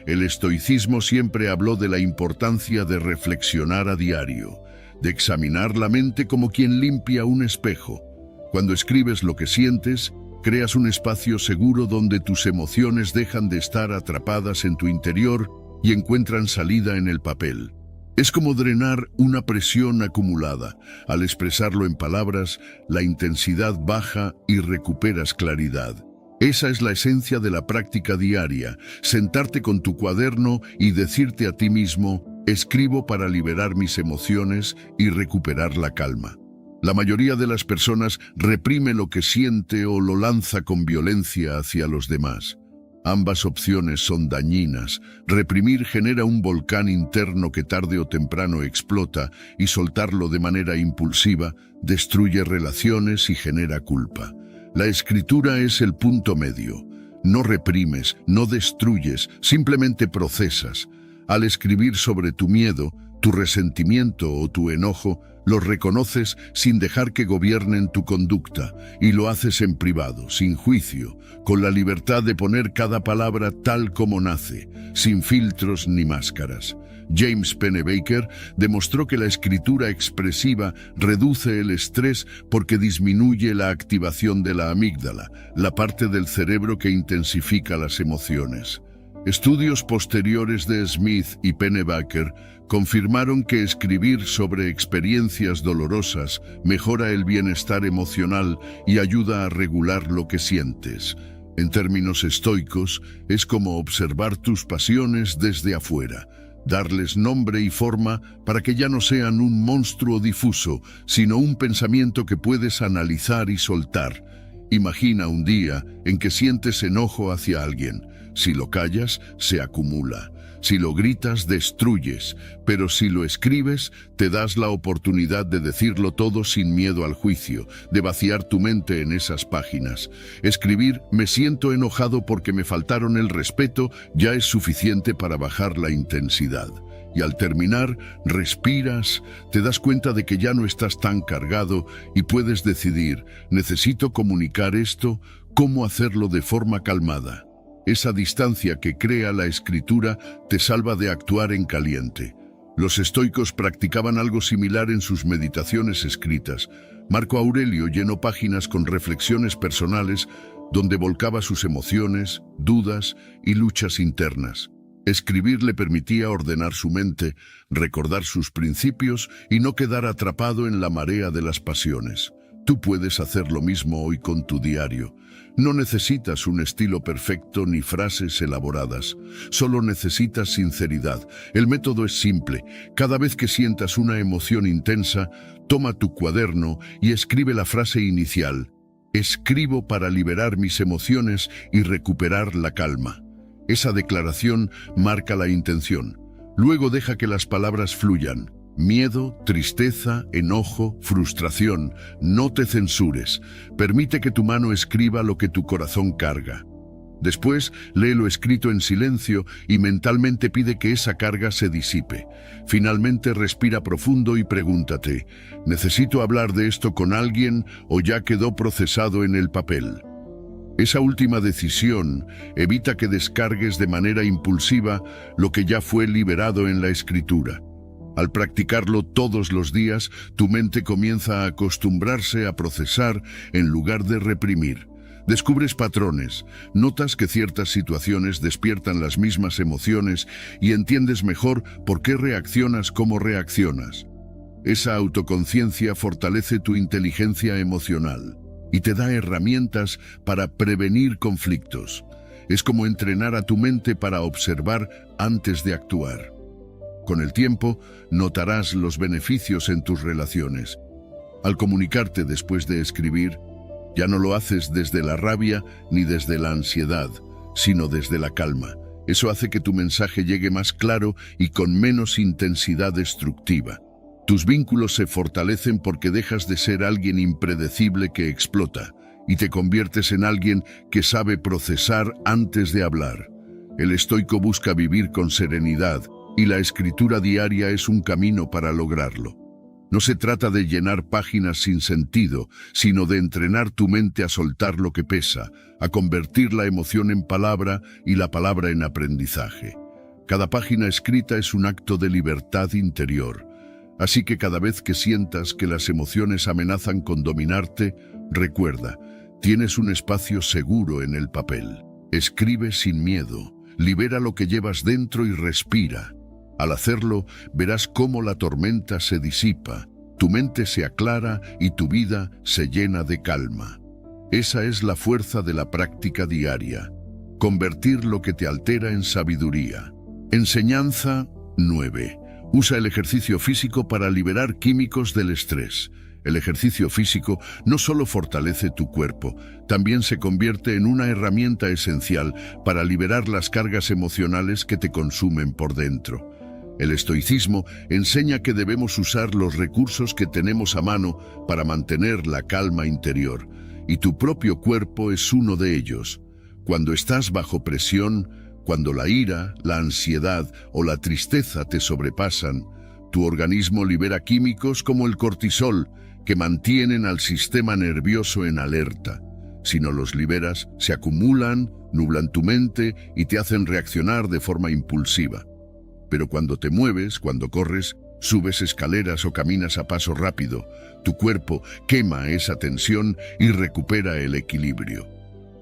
El estoicismo siempre habló de la importancia de reflexionar a diario, de examinar la mente como quien limpia un espejo. Cuando escribes lo que sientes, creas un espacio seguro donde tus emociones dejan de estar atrapadas en tu interior y encuentran salida en el papel. Es como drenar una presión acumulada. Al expresarlo en palabras, la intensidad baja y recuperas claridad. Esa es la esencia de la práctica diaria, sentarte con tu cuaderno y decirte a ti mismo, escribo para liberar mis emociones y recuperar la calma. La mayoría de las personas reprime lo que siente o lo lanza con violencia hacia los demás. Ambas opciones son dañinas. Reprimir genera un volcán interno que tarde o temprano explota y soltarlo de manera impulsiva destruye relaciones y genera culpa. La escritura es el punto medio. No reprimes, no destruyes, simplemente procesas. Al escribir sobre tu miedo, tu resentimiento o tu enojo, los reconoces sin dejar que gobiernen tu conducta y lo haces en privado, sin juicio, con la libertad de poner cada palabra tal como nace, sin filtros ni máscaras. James Pennebaker demostró que la escritura expresiva reduce el estrés porque disminuye la activación de la amígdala, la parte del cerebro que intensifica las emociones. Estudios posteriores de Smith y Pennebaker confirmaron que escribir sobre experiencias dolorosas mejora el bienestar emocional y ayuda a regular lo que sientes. En términos estoicos, es como observar tus pasiones desde afuera, darles nombre y forma para que ya no sean un monstruo difuso, sino un pensamiento que puedes analizar y soltar. Imagina un día en que sientes enojo hacia alguien. Si lo callas, se acumula. Si lo gritas, destruyes. Pero si lo escribes, te das la oportunidad de decirlo todo sin miedo al juicio, de vaciar tu mente en esas páginas. Escribir, me siento enojado porque me faltaron el respeto, ya es suficiente para bajar la intensidad. Y al terminar, respiras, te das cuenta de que ya no estás tan cargado y puedes decidir, necesito comunicar esto, cómo hacerlo de forma calmada. Esa distancia que crea la escritura te salva de actuar en caliente. Los estoicos practicaban algo similar en sus meditaciones escritas. Marco Aurelio llenó páginas con reflexiones personales donde volcaba sus emociones, dudas y luchas internas. Escribir le permitía ordenar su mente, recordar sus principios y no quedar atrapado en la marea de las pasiones. Tú puedes hacer lo mismo hoy con tu diario. No necesitas un estilo perfecto ni frases elaboradas. Solo necesitas sinceridad. El método es simple. Cada vez que sientas una emoción intensa, toma tu cuaderno y escribe la frase inicial. Escribo para liberar mis emociones y recuperar la calma. Esa declaración marca la intención. Luego deja que las palabras fluyan. Miedo, tristeza, enojo, frustración. No te censures. Permite que tu mano escriba lo que tu corazón carga. Después, lee lo escrito en silencio y mentalmente pide que esa carga se disipe. Finalmente, respira profundo y pregúntate, ¿necesito hablar de esto con alguien o ya quedó procesado en el papel? Esa última decisión evita que descargues de manera impulsiva lo que ya fue liberado en la escritura. Al practicarlo todos los días, tu mente comienza a acostumbrarse a procesar en lugar de reprimir. Descubres patrones, notas que ciertas situaciones despiertan las mismas emociones y entiendes mejor por qué reaccionas como reaccionas. Esa autoconciencia fortalece tu inteligencia emocional y te da herramientas para prevenir conflictos. Es como entrenar a tu mente para observar antes de actuar. Con el tiempo, notarás los beneficios en tus relaciones. Al comunicarte después de escribir, ya no lo haces desde la rabia ni desde la ansiedad, sino desde la calma. Eso hace que tu mensaje llegue más claro y con menos intensidad destructiva. Tus vínculos se fortalecen porque dejas de ser alguien impredecible que explota y te conviertes en alguien que sabe procesar antes de hablar. El estoico busca vivir con serenidad y la escritura diaria es un camino para lograrlo. No se trata de llenar páginas sin sentido, sino de entrenar tu mente a soltar lo que pesa, a convertir la emoción en palabra y la palabra en aprendizaje. Cada página escrita es un acto de libertad interior. Así que cada vez que sientas que las emociones amenazan con dominarte, recuerda, tienes un espacio seguro en el papel. Escribe sin miedo, libera lo que llevas dentro y respira. Al hacerlo, verás cómo la tormenta se disipa, tu mente se aclara y tu vida se llena de calma. Esa es la fuerza de la práctica diaria. Convertir lo que te altera en sabiduría. Enseñanza 9. Usa el ejercicio físico para liberar químicos del estrés. El ejercicio físico no solo fortalece tu cuerpo, también se convierte en una herramienta esencial para liberar las cargas emocionales que te consumen por dentro. El estoicismo enseña que debemos usar los recursos que tenemos a mano para mantener la calma interior, y tu propio cuerpo es uno de ellos. Cuando estás bajo presión, cuando la ira, la ansiedad o la tristeza te sobrepasan, tu organismo libera químicos como el cortisol, que mantienen al sistema nervioso en alerta. Si no los liberas, se acumulan, nublan tu mente y te hacen reaccionar de forma impulsiva. Pero cuando te mueves, cuando corres, subes escaleras o caminas a paso rápido, tu cuerpo quema esa tensión y recupera el equilibrio.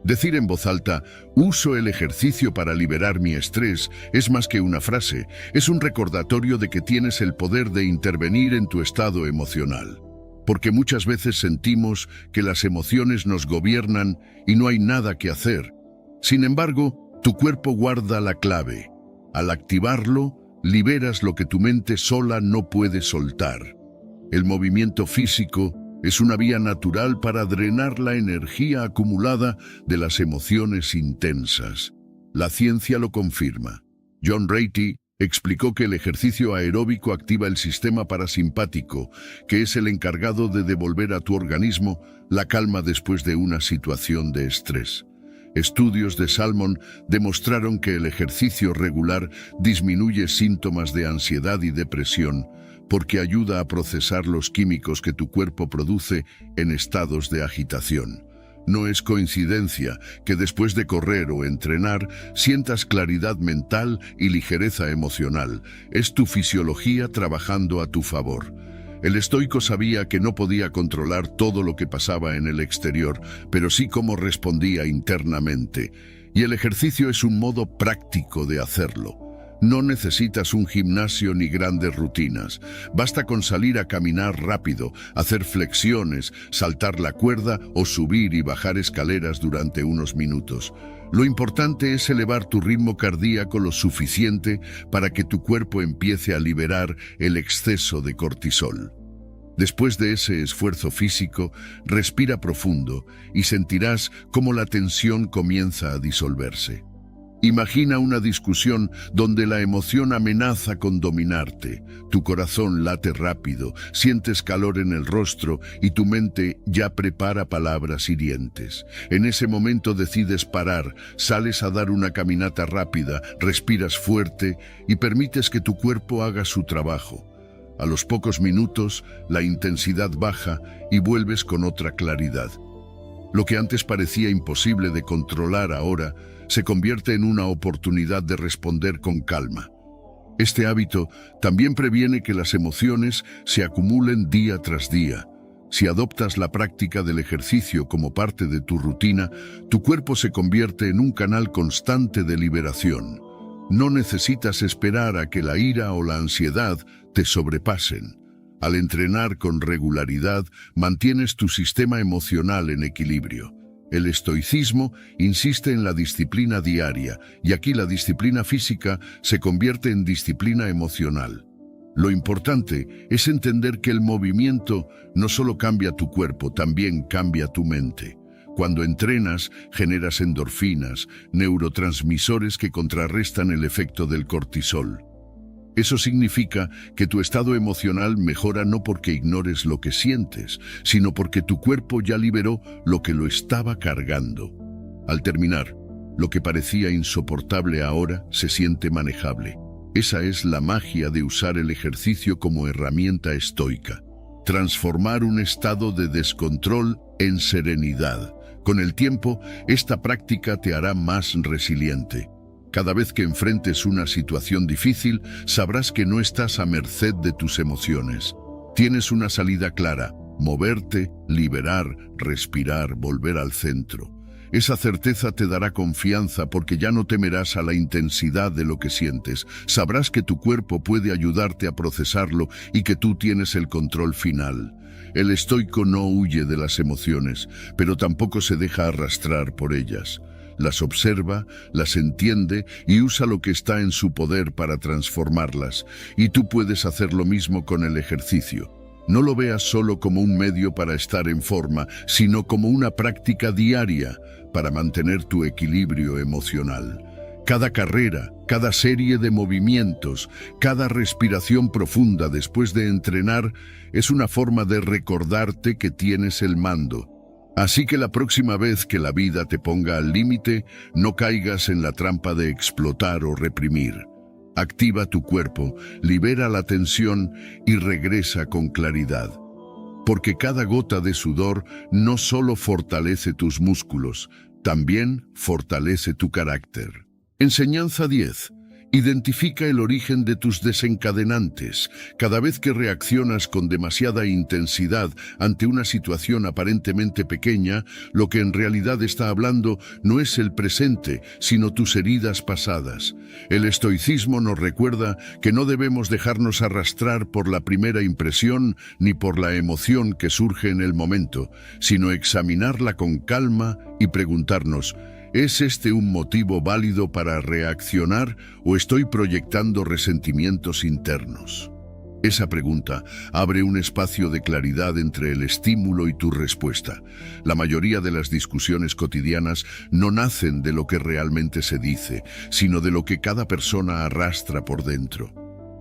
Decir en voz alta, uso el ejercicio para liberar mi estrés, es más que una frase, es un recordatorio de que tienes el poder de intervenir en tu estado emocional. Porque muchas veces sentimos que las emociones nos gobiernan y no hay nada que hacer. Sin embargo, tu cuerpo guarda la clave. Al activarlo, liberas lo que tu mente sola no puede soltar. El movimiento físico es una vía natural para drenar la energía acumulada de las emociones intensas. La ciencia lo confirma. John Ratey explicó que el ejercicio aeróbico activa el sistema parasimpático, que es el encargado de devolver a tu organismo la calma después de una situación de estrés. Estudios de Salmon demostraron que el ejercicio regular disminuye síntomas de ansiedad y depresión porque ayuda a procesar los químicos que tu cuerpo produce en estados de agitación. No es coincidencia que después de correr o entrenar sientas claridad mental y ligereza emocional. Es tu fisiología trabajando a tu favor. El estoico sabía que no podía controlar todo lo que pasaba en el exterior, pero sí cómo respondía internamente. Y el ejercicio es un modo práctico de hacerlo. No necesitas un gimnasio ni grandes rutinas. Basta con salir a caminar rápido, hacer flexiones, saltar la cuerda o subir y bajar escaleras durante unos minutos. Lo importante es elevar tu ritmo cardíaco lo suficiente para que tu cuerpo empiece a liberar el exceso de cortisol. Después de ese esfuerzo físico, respira profundo y sentirás cómo la tensión comienza a disolverse. Imagina una discusión donde la emoción amenaza con dominarte. Tu corazón late rápido, sientes calor en el rostro y tu mente ya prepara palabras hirientes. En ese momento decides parar, sales a dar una caminata rápida, respiras fuerte y permites que tu cuerpo haga su trabajo. A los pocos minutos, la intensidad baja y vuelves con otra claridad. Lo que antes parecía imposible de controlar ahora se convierte en una oportunidad de responder con calma. Este hábito también previene que las emociones se acumulen día tras día. Si adoptas la práctica del ejercicio como parte de tu rutina, tu cuerpo se convierte en un canal constante de liberación. No necesitas esperar a que la ira o la ansiedad te sobrepasen. Al entrenar con regularidad, mantienes tu sistema emocional en equilibrio. El estoicismo insiste en la disciplina diaria, y aquí la disciplina física se convierte en disciplina emocional. Lo importante es entender que el movimiento no solo cambia tu cuerpo, también cambia tu mente. Cuando entrenas, generas endorfinas, neurotransmisores que contrarrestan el efecto del cortisol. Eso significa que tu estado emocional mejora no porque ignores lo que sientes, sino porque tu cuerpo ya liberó lo que lo estaba cargando. Al terminar, lo que parecía insoportable ahora se siente manejable. Esa es la magia de usar el ejercicio como herramienta estoica. Transformar un estado de descontrol en serenidad. Con el tiempo, esta práctica te hará más resiliente. Cada vez que enfrentes una situación difícil, sabrás que no estás a merced de tus emociones. Tienes una salida clara: moverte, liberar, respirar, volver al centro. Esa certeza te dará confianza porque ya no temerás a la intensidad de lo que sientes. Sabrás que tu cuerpo puede ayudarte a procesarlo y que tú tienes el control final. El estoico no huye de las emociones, pero tampoco se deja arrastrar por ellas. Las observa, las entiende y usa lo que está en su poder para transformarlas. Y tú puedes hacer lo mismo con el ejercicio. No lo veas solo como un medio para estar en forma, sino como una práctica diaria para mantener tu equilibrio emocional. Cada carrera, cada serie de movimientos, cada respiración profunda después de entrenar es una forma de recordarte que tienes el mando. Así que la próxima vez que la vida te ponga al límite, no caigas en la trampa de explotar o reprimir. Activa tu cuerpo, libera la tensión y regresa con claridad. Porque cada gota de sudor no solo fortalece tus músculos, también fortalece tu carácter. Enseñanza 10. Identifica el origen de tus desencadenantes. Cada vez que reaccionas con demasiada intensidad ante una situación aparentemente pequeña, lo que en realidad está hablando no es el presente, sino tus heridas pasadas. El estoicismo nos recuerda que no debemos dejarnos arrastrar por la primera impresión ni por la emoción que surge en el momento, sino examinarla con calma y preguntarnos: ¿es este un motivo válido para reaccionar o estoy proyectando resentimientos internos? Esa pregunta abre un espacio de claridad entre el estímulo y tu respuesta. La mayoría de las discusiones cotidianas no nacen de lo que realmente se dice, sino de lo que cada persona arrastra por dentro.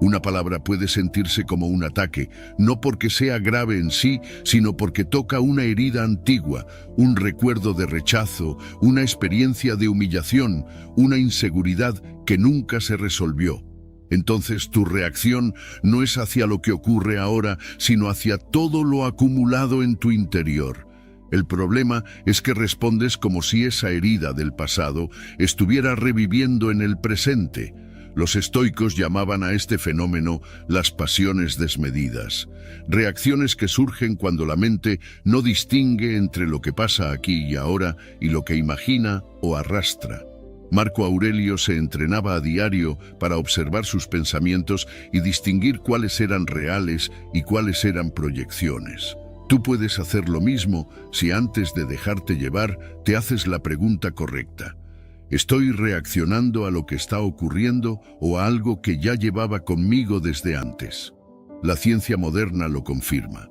Una palabra puede sentirse como un ataque, no porque sea grave en sí, sino porque toca una herida antigua, un recuerdo de rechazo, una experiencia de humillación, una inseguridad que nunca se resolvió. Entonces tu reacción no es hacia lo que ocurre ahora, sino hacia todo lo acumulado en tu interior. El problema es que respondes como si esa herida del pasado estuviera reviviendo en el presente. Los estoicos llamaban a este fenómeno las pasiones desmedidas, reacciones que surgen cuando la mente no distingue entre lo que pasa aquí y ahora y lo que imagina o arrastra. Marco Aurelio se entrenaba a diario para observar sus pensamientos y distinguir cuáles eran reales y cuáles eran proyecciones. Tú puedes hacer lo mismo si antes de dejarte llevar te haces la pregunta correcta. ¿Estoy reaccionando a lo que está ocurriendo o a algo que ya llevaba conmigo desde antes? La ciencia moderna lo confirma.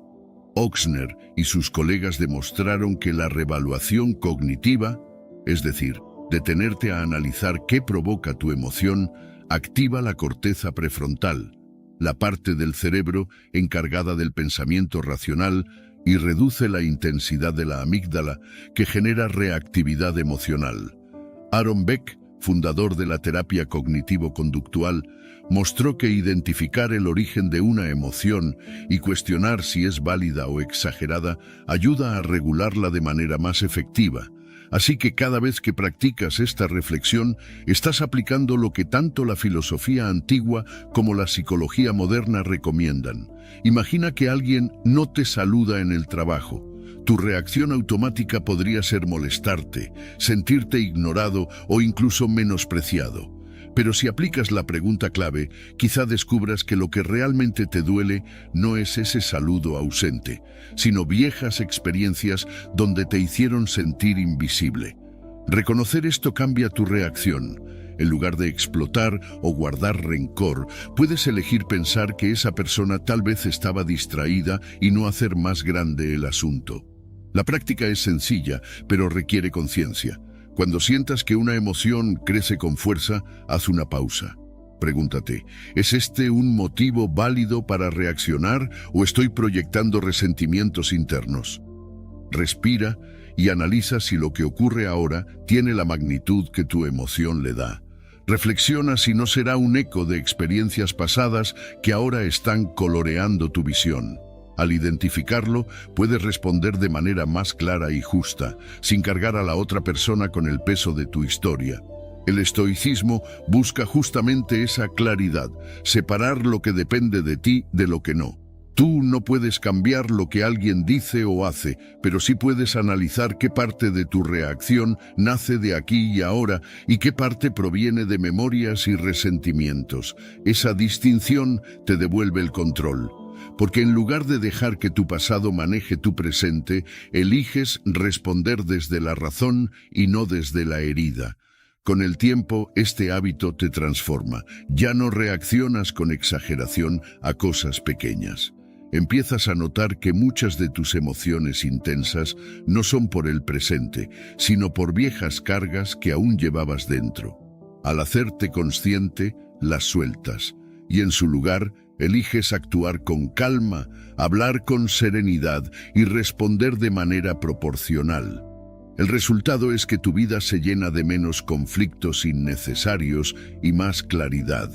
Ochsner y sus colegas demostraron que la reevaluación cognitiva, es decir, Detenerte a analizar qué provoca tu emoción activa la corteza prefrontal, la parte del cerebro encargada del pensamiento racional, y reduce la intensidad de la amígdala, que genera reactividad emocional. Aaron Beck, fundador de la terapia cognitivo-conductual, mostró que identificar el origen de una emoción y cuestionar si es válida o exagerada ayuda a regularla de manera más efectiva. Así que cada vez que practicas esta reflexión, estás aplicando lo que tanto la filosofía antigua como la psicología moderna recomiendan. Imagina que alguien no te saluda en el trabajo. Tu reacción automática podría ser molestarte, sentirte ignorado o incluso menospreciado. Pero si aplicas la pregunta clave, quizá descubras que lo que realmente te duele no es ese saludo ausente, sino viejas experiencias donde te hicieron sentir invisible. Reconocer esto cambia tu reacción. En lugar de explotar o guardar rencor, puedes elegir pensar que esa persona tal vez estaba distraída y no hacer más grande el asunto. La práctica es sencilla, pero requiere conciencia. Cuando sientas que una emoción crece con fuerza, haz una pausa. Pregúntate, ¿es este un motivo válido para reaccionar o estoy proyectando resentimientos internos? Respira y analiza si lo que ocurre ahora tiene la magnitud que tu emoción le da. Reflexiona si no será un eco de experiencias pasadas que ahora están coloreando tu visión. Al identificarlo, puedes responder de manera más clara y justa, sin cargar a la otra persona con el peso de tu historia. El estoicismo busca justamente esa claridad, separar lo que depende de ti de lo que no. Tú no puedes cambiar lo que alguien dice o hace, pero sí puedes analizar qué parte de tu reacción nace de aquí y ahora y qué parte proviene de memorias y resentimientos. Esa distinción te devuelve el control. Porque en lugar de dejar que tu pasado maneje tu presente, eliges responder desde la razón y no desde la herida. Con el tiempo, este hábito te transforma. Ya no reaccionas con exageración a cosas pequeñas. Empiezas a notar que muchas de tus emociones intensas no son por el presente, sino por viejas cargas que aún llevabas dentro. Al hacerte consciente, las sueltas, y en su lugar, eliges actuar con calma, hablar con serenidad y responder de manera proporcional. El resultado es que tu vida se llena de menos conflictos innecesarios y más claridad.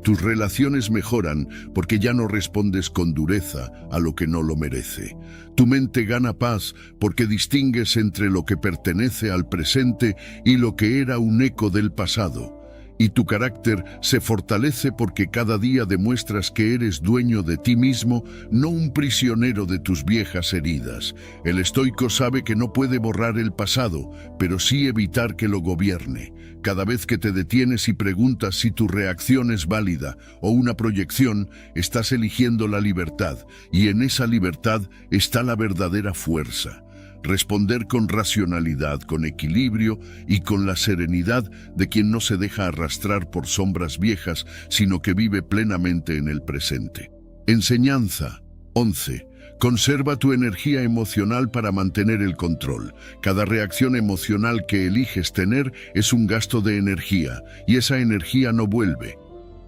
Tus relaciones mejoran porque ya no respondes con dureza a lo que no lo merece. Tu mente gana paz porque distingues entre lo que pertenece al presente y lo que era un eco del pasado. Y tu carácter se fortalece porque cada día demuestras que eres dueño de ti mismo, no un prisionero de tus viejas heridas. El estoico sabe que no puede borrar el pasado, pero sí evitar que lo gobierne. Cada vez que te detienes y preguntas si tu reacción es válida o una proyección, estás eligiendo la libertad, y en esa libertad está la verdadera fuerza. Responder con racionalidad, con equilibrio y con la serenidad de quien no se deja arrastrar por sombras viejas, sino que vive plenamente en el presente. Enseñanza 11. Conserva tu energía emocional para mantener el control. Cada reacción emocional que eliges tener es un gasto de energía, y esa energía no vuelve.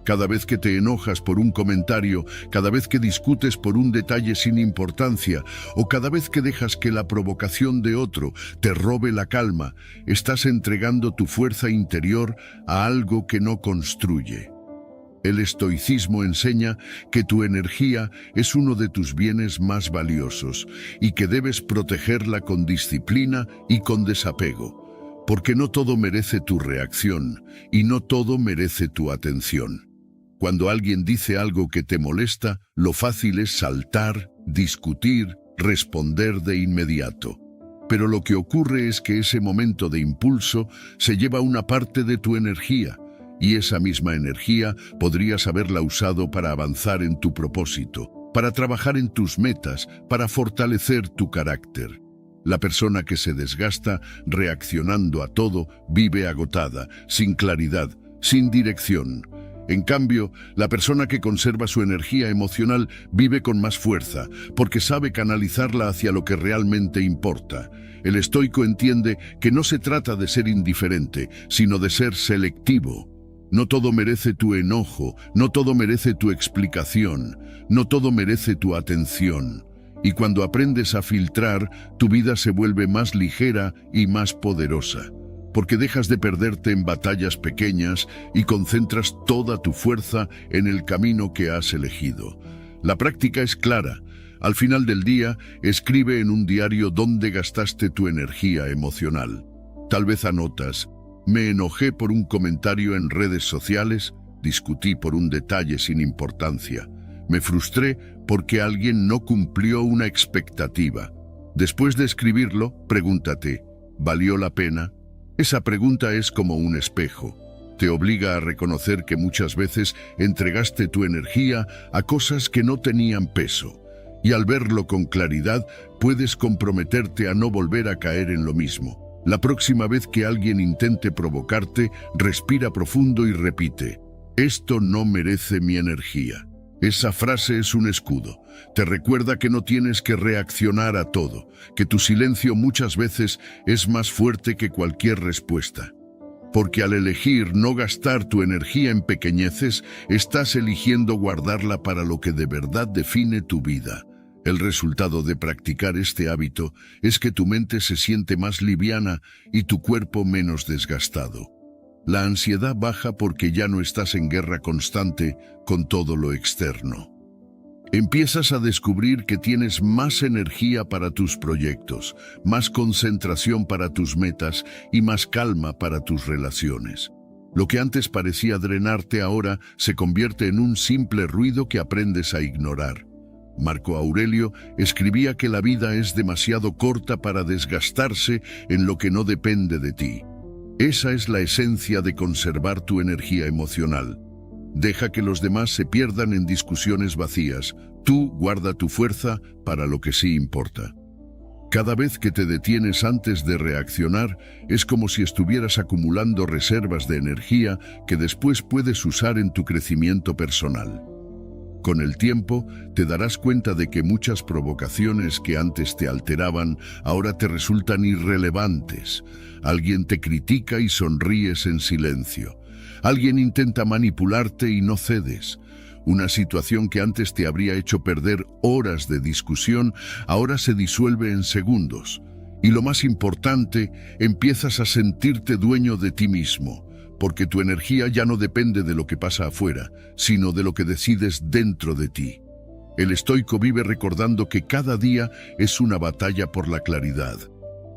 Cada vez que te enojas por un comentario, cada vez que discutes por un detalle sin importancia, o cada vez que dejas que la provocación de otro te robe la calma, estás entregando tu fuerza interior a algo que no construye. El estoicismo enseña que tu energía es uno de tus bienes más valiosos y que debes protegerla con disciplina y con desapego, porque no todo merece tu reacción y no todo merece tu atención. Cuando alguien dice algo que te molesta, lo fácil es saltar, discutir, responder de inmediato. Pero lo que ocurre es que ese momento de impulso se lleva una parte de tu energía, y esa misma energía podrías haberla usado para avanzar en tu propósito, para trabajar en tus metas, para fortalecer tu carácter. La persona que se desgasta reaccionando a todo vive agotada, sin claridad, sin dirección. En cambio, la persona que conserva su energía emocional vive con más fuerza, porque sabe canalizarla hacia lo que realmente importa. El estoico entiende que no se trata de ser indiferente, sino de ser selectivo. No todo merece tu enojo, no todo merece tu explicación, no todo merece tu atención. Y cuando aprendes a filtrar, tu vida se vuelve más ligera y más poderosa, porque dejas de perderte en batallas pequeñas y concentras toda tu fuerza en el camino que has elegido. La práctica es clara. Al final del día, escribe en un diario dónde gastaste tu energía emocional. Tal vez anotas: me enojé por un comentario en redes sociales, discutí por un detalle sin importancia, me frustré porque alguien no cumplió una expectativa. Después de escribirlo, pregúntate: ¿valió la pena? Esa pregunta es como un espejo. Te obliga a reconocer que muchas veces entregaste tu energía a cosas que no tenían peso. Y al verlo con claridad, puedes comprometerte a no volver a caer en lo mismo. La próxima vez que alguien intente provocarte, respira profundo y repite: esto no merece mi energía. Esa frase es un escudo. Te recuerda que no tienes que reaccionar a todo, que tu silencio muchas veces es más fuerte que cualquier respuesta. Porque al elegir no gastar tu energía en pequeñeces, estás eligiendo guardarla para lo que de verdad define tu vida. El resultado de practicar este hábito es que tu mente se siente más liviana y tu cuerpo menos desgastado. La ansiedad baja porque ya no estás en guerra constante con todo lo externo. Empiezas a descubrir que tienes más energía para tus proyectos, más concentración para tus metas y más calma para tus relaciones. Lo que antes parecía drenarte ahora se convierte en un simple ruido que aprendes a ignorar. Marco Aurelio escribía que la vida es demasiado corta para desgastarse en lo que no depende de ti. Esa es la esencia de conservar tu energía emocional. Deja que los demás se pierdan en discusiones vacías. Tú guarda tu fuerza para lo que sí importa. Cada vez que te detienes antes de reaccionar, es como si estuvieras acumulando reservas de energía que después puedes usar en tu crecimiento personal. Con el tiempo, te darás cuenta de que muchas provocaciones que antes te alteraban, ahora te resultan irrelevantes. Alguien te critica y sonríes en silencio. Alguien intenta manipularte y no cedes. Una situación que antes te habría hecho perder horas de discusión, ahora se disuelve en segundos. Y lo más importante, empiezas a sentirte dueño de ti mismo, porque tu energía ya no depende de lo que pasa afuera, sino de lo que decides dentro de ti. El estoico vive recordando que cada día es una batalla por la claridad.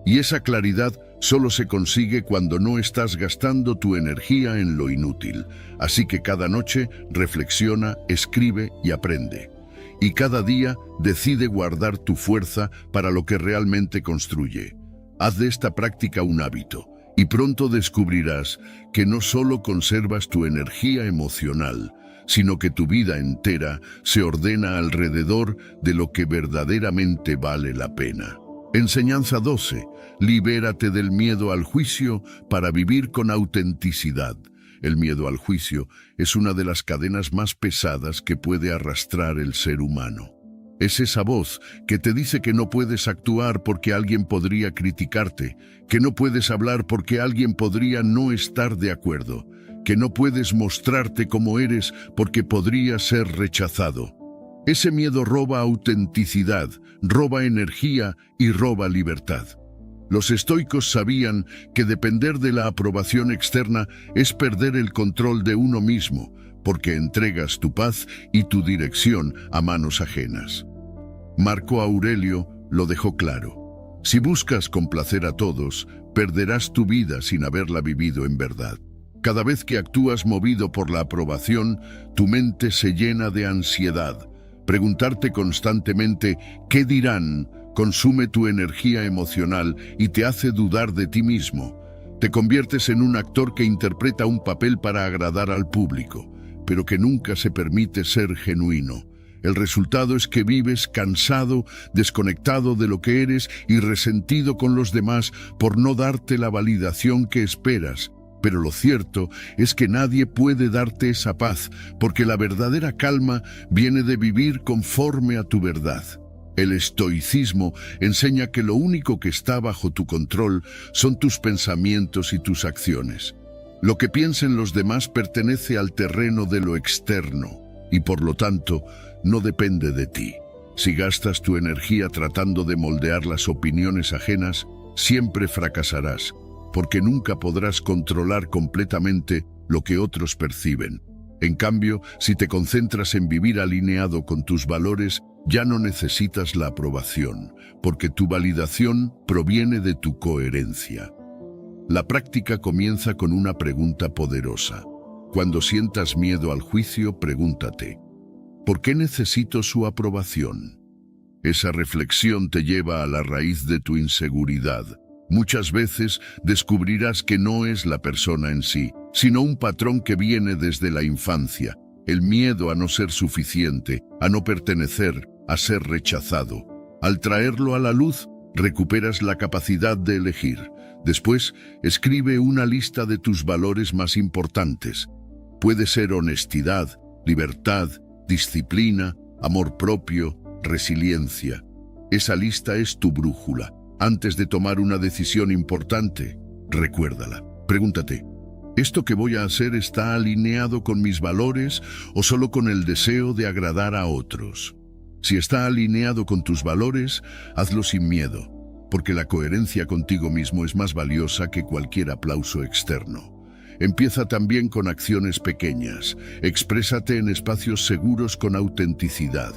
Y esa claridad solo se consigue cuando no estás gastando tu energía en lo inútil. Así que cada noche reflexiona, escribe y aprende. Y cada día decide guardar tu fuerza para lo que realmente construye. Haz de esta práctica un hábito. Y pronto descubrirás que no solo conservas tu energía emocional, sino que tu vida entera se ordena alrededor de lo que verdaderamente vale la pena. Enseñanza 12. Libérate del miedo al juicio para vivir con autenticidad. El miedo al juicio es una de las cadenas más pesadas que puede arrastrar el ser humano. Es esa voz que te dice que no puedes actuar porque alguien podría criticarte, que no puedes hablar porque alguien podría no estar de acuerdo, que no puedes mostrarte como eres porque podría ser rechazado. Ese miedo roba autenticidad, roba energía y roba libertad. Los estoicos sabían que depender de la aprobación externa es perder el control de uno mismo, porque entregas tu paz y tu dirección a manos ajenas. Marco Aurelio lo dejó claro. Si buscas complacer a todos, perderás tu vida sin haberla vivido en verdad. Cada vez que actúas movido por la aprobación, tu mente se llena de ansiedad. Preguntarte constantemente ¿qué dirán? Consume tu energía emocional y te hace dudar de ti mismo. Te conviertes en un actor que interpreta un papel para agradar al público, pero que nunca se permite ser genuino. El resultado es que vives cansado, desconectado de lo que eres y resentido con los demás por no darte la validación que esperas. Pero lo cierto es que nadie puede darte esa paz, porque la verdadera calma viene de vivir conforme a tu verdad. El estoicismo enseña que lo único que está bajo tu control son tus pensamientos y tus acciones. Lo que piensen los demás pertenece al terreno de lo externo y por lo tanto no depende de ti. Si gastas tu energía tratando de moldear las opiniones ajenas, siempre fracasarás, porque nunca podrás controlar completamente lo que otros perciben. En cambio, si te concentras en vivir alineado con tus valores, ya no necesitas la aprobación, porque tu validación proviene de tu coherencia. La práctica comienza con una pregunta poderosa. Cuando sientas miedo al juicio, pregúntate, ¿por qué necesito su aprobación? Esa reflexión te lleva a la raíz de tu inseguridad. Muchas veces descubrirás que no es la persona en sí, sino un patrón que viene desde la infancia, el miedo a no ser suficiente, a no pertenecer, a ser rechazado. Al traerlo a la luz, recuperas la capacidad de elegir. Después, escribe una lista de tus valores más importantes. Puede ser honestidad, libertad, disciplina, amor propio, resiliencia. Esa lista es tu brújula. Antes de tomar una decisión importante, recuérdala. Pregúntate, ¿esto que voy a hacer está alineado con mis valores o solo con el deseo de agradar a otros? Si está alineado con tus valores, hazlo sin miedo, porque la coherencia contigo mismo es más valiosa que cualquier aplauso externo. Empieza también con acciones pequeñas. Exprésate en espacios seguros con autenticidad.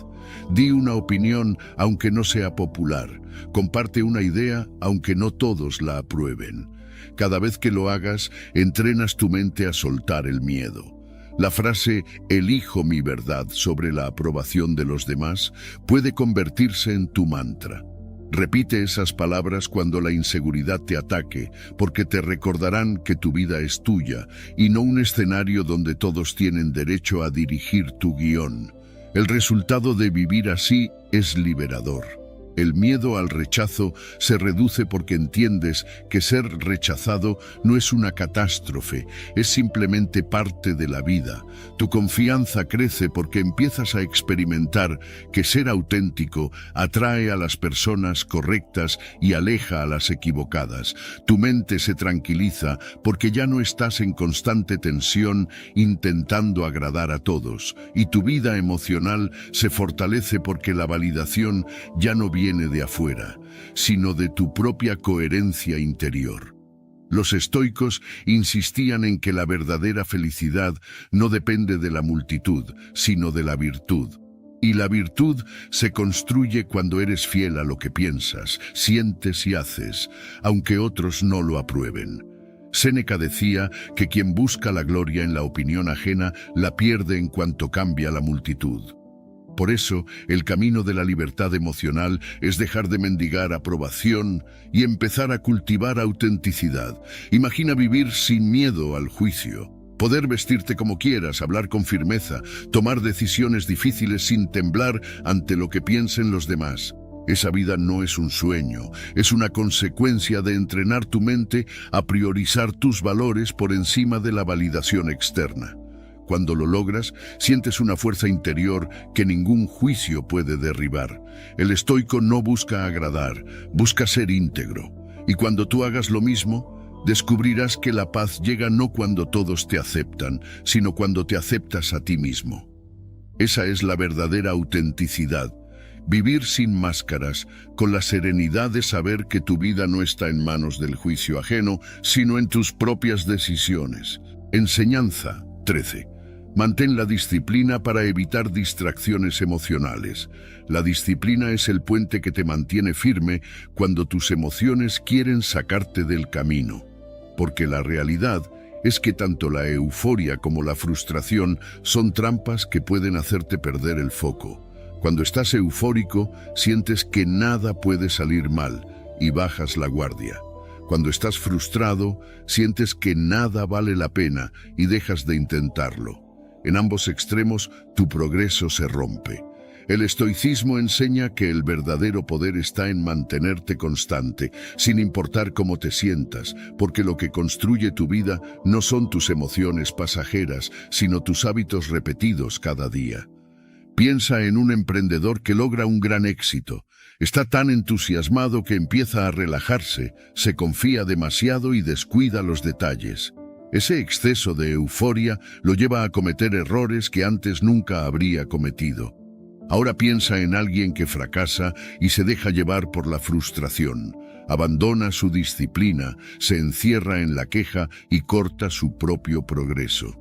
Di una opinión aunque no sea popular. Comparte una idea aunque no todos la aprueben. Cada vez que lo hagas, entrenas tu mente a soltar el miedo. La frase «elijo mi verdad» sobre la aprobación de los demás puede convertirse en tu mantra. Repite esas palabras cuando la inseguridad te ataque, porque te recordarán que tu vida es tuya y no un escenario donde todos tienen derecho a dirigir tu guión. El resultado de vivir así es liberador. El miedo al rechazo se reduce porque entiendes que ser rechazado no es una catástrofe, es simplemente parte de la vida. Tu confianza crece porque empiezas a experimentar que ser auténtico atrae a las personas correctas y aleja a las equivocadas. Tu mente se tranquiliza porque ya no estás en constante tensión intentando agradar a todos, y tu vida emocional se fortalece porque la validación ya no viene de afuera, sino de tu propia coherencia interior. Los estoicos insistían en que la verdadera felicidad no depende de la multitud, sino de la virtud. Y la virtud se construye cuando eres fiel a lo que piensas, sientes y haces, aunque otros no lo aprueben. Séneca decía que quien busca la gloria en la opinión ajena la pierde en cuanto cambia la multitud. Por eso, el camino de la libertad emocional es dejar de mendigar aprobación y empezar a cultivar autenticidad. Imagina vivir sin miedo al juicio, poder vestirte como quieras, hablar con firmeza, tomar decisiones difíciles sin temblar ante lo que piensen los demás. Esa vida no es un sueño, es una consecuencia de entrenar tu mente a priorizar tus valores por encima de la validación externa. Cuando lo logras, sientes una fuerza interior que ningún juicio puede derribar. El estoico no busca agradar, busca ser íntegro. Y cuando tú hagas lo mismo, descubrirás que la paz llega no cuando todos te aceptan, sino cuando te aceptas a ti mismo. Esa es la verdadera autenticidad. Vivir sin máscaras, con la serenidad de saber que tu vida no está en manos del juicio ajeno, sino en tus propias decisiones. Enseñanza 13. Mantén la disciplina para evitar distracciones emocionales. La disciplina es el puente que te mantiene firme cuando tus emociones quieren sacarte del camino. Porque la realidad es que tanto la euforia como la frustración son trampas que pueden hacerte perder el foco. Cuando estás eufórico, sientes que nada puede salir mal y bajas la guardia. Cuando estás frustrado, sientes que nada vale la pena y dejas de intentarlo. En ambos extremos, tu progreso se rompe. El estoicismo enseña que el verdadero poder está en mantenerte constante, sin importar cómo te sientas, porque lo que construye tu vida no son tus emociones pasajeras, sino tus hábitos repetidos cada día. Piensa en un emprendedor que logra un gran éxito. Está tan entusiasmado que empieza a relajarse, se confía demasiado y descuida los detalles. Ese exceso de euforia lo lleva a cometer errores que antes nunca habría cometido. Ahora piensa en alguien que fracasa y se deja llevar por la frustración. Abandona su disciplina, se encierra en la queja y corta su propio progreso.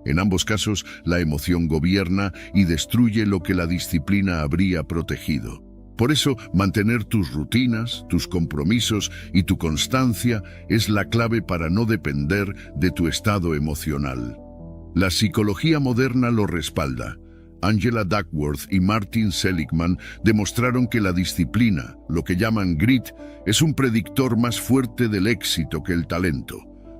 En ambos casos, la emoción gobierna y destruye lo que la disciplina habría protegido. Por eso, mantener tus rutinas, tus compromisos y tu constancia es la clave para no depender de tu estado emocional. La psicología moderna lo respalda. Angela Duckworth y Martin Seligman demostraron que la disciplina, lo que llaman grit, es un predictor más fuerte del éxito que el talento.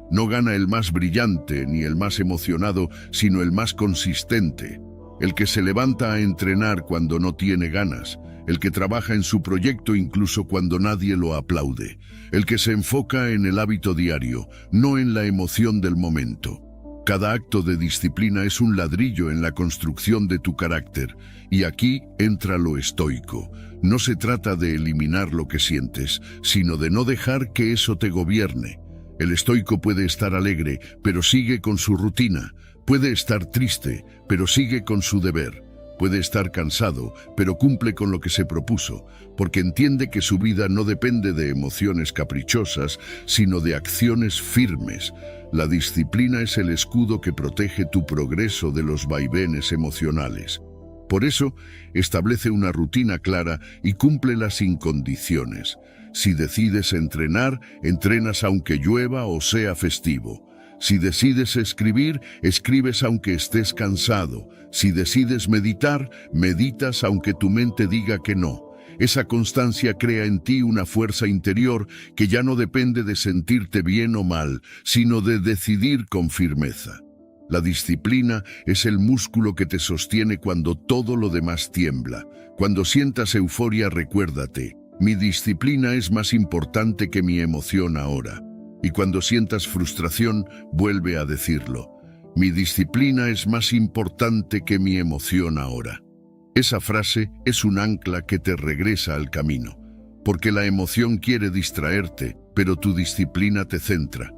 No gana el más brillante ni el más emocionado, sino el más consistente. El que se levanta a entrenar cuando no tiene ganas, el que trabaja en su proyecto incluso cuando nadie lo aplaude, el que se enfoca en el hábito diario, no en la emoción del momento. Cada acto de disciplina es un ladrillo en la construcción de tu carácter, y aquí entra lo estoico. No se trata de eliminar lo que sientes, sino de no dejar que eso te gobierne. El estoico puede estar alegre, pero sigue con su rutina. Puede estar triste, pero sigue con su deber. Puede estar cansado, pero cumple con lo que se propuso, porque entiende que su vida no depende de emociones caprichosas, sino de acciones firmes. La disciplina es el escudo que protege tu progreso de los vaivenes emocionales. Por eso, establece una rutina clara y cúmplela sin condiciones. Si decides entrenar, entrenas aunque llueva o sea festivo. Si decides escribir, escribes aunque estés cansado. Si decides meditar, meditas aunque tu mente diga que no. Esa constancia crea en ti una fuerza interior que ya no depende de sentirte bien o mal, sino de decidir con firmeza. La disciplina es el músculo que te sostiene cuando todo lo demás tiembla. Cuando sientas euforia, recuérdate, mi disciplina es más importante que mi emoción ahora. Y cuando sientas frustración, vuelve a decirlo. Mi disciplina es más importante que mi emoción ahora. Esa frase es un ancla que te regresa al camino, porque la emoción quiere distraerte, pero tu disciplina te centra.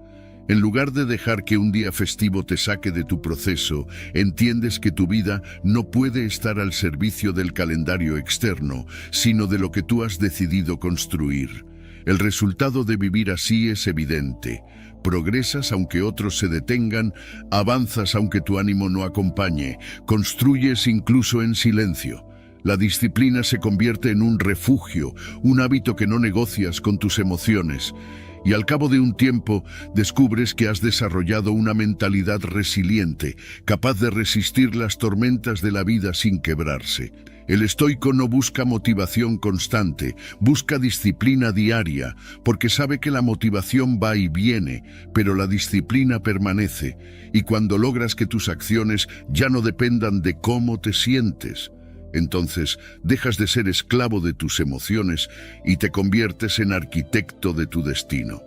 En lugar de dejar que un día festivo te saque de tu proceso, entiendes que tu vida no puede estar al servicio del calendario externo, sino de lo que tú has decidido construir. El resultado de vivir así es evidente. Progresas aunque otros se detengan, avanzas aunque tu ánimo no acompañe, construyes incluso en silencio. La disciplina se convierte en un refugio, un hábito que no negocias con tus emociones. Y al cabo de un tiempo, descubres que has desarrollado una mentalidad resiliente, capaz de resistir las tormentas de la vida sin quebrarse. El estoico no busca motivación constante, busca disciplina diaria, porque sabe que la motivación va y viene, pero la disciplina permanece, y cuando logras que tus acciones ya no dependan de cómo te sientes, entonces dejas de ser esclavo de tus emociones y te conviertes en arquitecto de tu destino.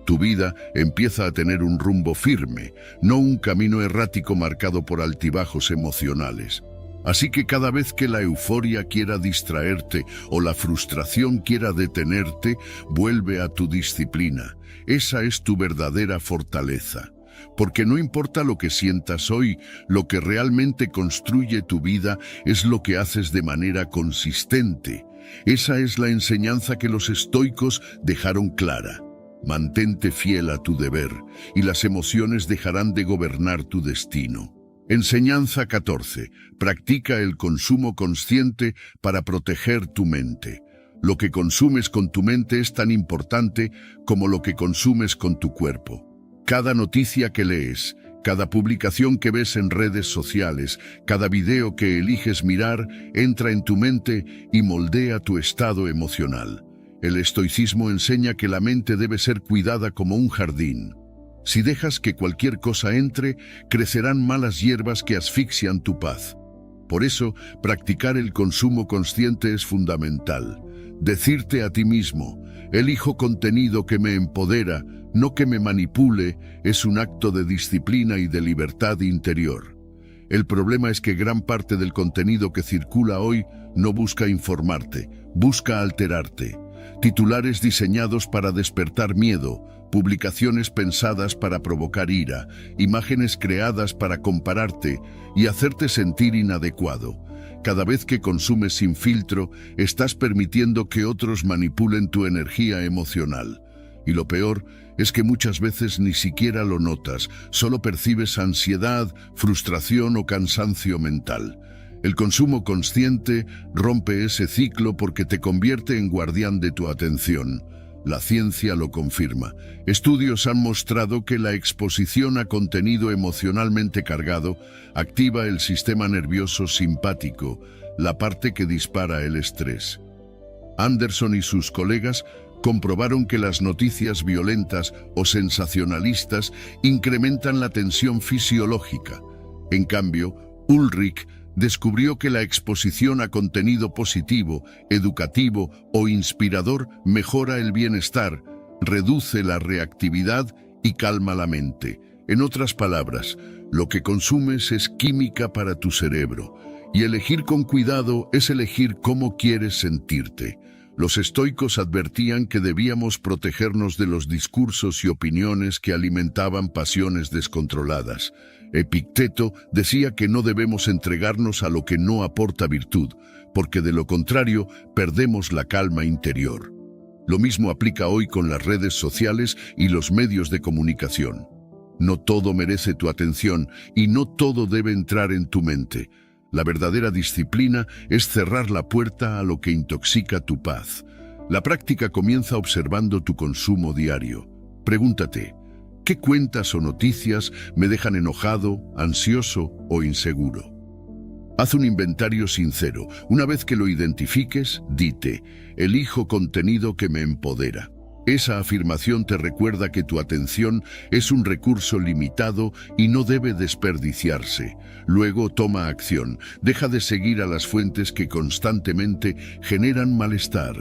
Tu vida empieza a tener un rumbo firme, no un camino errático marcado por altibajos emocionales. Así que cada vez que la euforia quiera distraerte o la frustración quiera detenerte, vuelve a tu disciplina. Esa es tu verdadera fortaleza. Porque no importa lo que sientas hoy, lo que realmente construye tu vida es lo que haces de manera consistente. Esa es la enseñanza que los estoicos dejaron clara. Mantente fiel a tu deber, y las emociones dejarán de gobernar tu destino. Enseñanza 14. Practica el consumo consciente para proteger tu mente. Lo que consumes con tu mente es tan importante como lo que consumes con tu cuerpo. Cada noticia que lees, cada publicación que ves en redes sociales, cada video que eliges mirar, entra en tu mente y moldea tu estado emocional. El estoicismo enseña que la mente debe ser cuidada como un jardín. Si dejas que cualquier cosa entre, crecerán malas hierbas que asfixian tu paz. Por eso, practicar el consumo consciente es fundamental. Decirte a ti mismo, elijo contenido que me empodera, no que me manipule, es un acto de disciplina y de libertad interior. El problema es que gran parte del contenido que circula hoy no busca informarte, busca alterarte. Titulares diseñados para despertar miedo, publicaciones pensadas para provocar ira, imágenes creadas para compararte y hacerte sentir inadecuado. Cada vez que consumes sin filtro, estás permitiendo que otros manipulen tu energía emocional. Y lo peor es que muchas veces ni siquiera lo notas, solo percibes ansiedad, frustración o cansancio mental. El consumo consciente rompe ese ciclo porque te convierte en guardián de tu atención. La ciencia lo confirma. Estudios han mostrado que la exposición a contenido emocionalmente cargado activa el sistema nervioso simpático, la parte que dispara el estrés. Anderson y sus colegas comprobaron que las noticias violentas o sensacionalistas incrementan la tensión fisiológica. En cambio, Ulrich descubrió que la exposición a contenido positivo, educativo o inspirador mejora el bienestar, reduce la reactividad y calma la mente. En otras palabras, lo que consumes es química para tu cerebro, y elegir con cuidado es elegir cómo quieres sentirte. Los estoicos advertían que debíamos protegernos de los discursos y opiniones que alimentaban pasiones descontroladas. Epicteto decía que no debemos entregarnos a lo que no aporta virtud, porque de lo contrario perdemos la calma interior. Lo mismo aplica hoy con las redes sociales y los medios de comunicación. No todo merece tu atención y no todo debe entrar en tu mente. La verdadera disciplina es cerrar la puerta a lo que intoxica tu paz. La práctica comienza observando tu consumo diario. Pregúntate, ¿qué cuentas o noticias me dejan enojado, ansioso o inseguro? Haz un inventario sincero. Una vez que lo identifiques, dite, elijo contenido que me empodera. Esa afirmación te recuerda que tu atención es un recurso limitado y no debe desperdiciarse. Luego toma acción. Deja de seguir a las fuentes que constantemente generan malestar.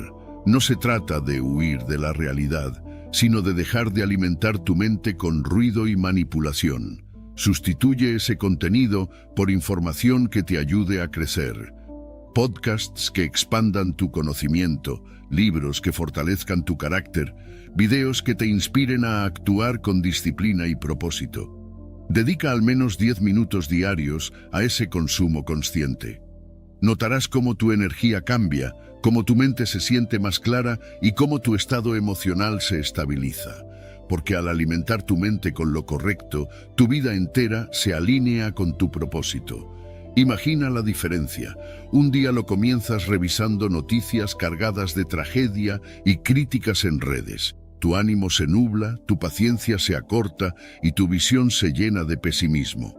No se trata de huir de la realidad, sino de dejar de alimentar tu mente con ruido y manipulación. Sustituye ese contenido por información que te ayude a crecer. Podcasts que expandan tu conocimiento, libros que fortalezcan tu carácter, videos que te inspiren a actuar con disciplina y propósito. Dedica al menos 10 minutos diarios a ese consumo consciente. Notarás cómo tu energía cambia, cómo tu mente se siente más clara y cómo tu estado emocional se estabiliza. Porque al alimentar tu mente con lo correcto, tu vida entera se alinea con tu propósito. Imagina la diferencia. Un día lo comienzas revisando noticias cargadas de tragedia y críticas en redes. Tu ánimo se nubla, tu paciencia se acorta y tu visión se llena de pesimismo.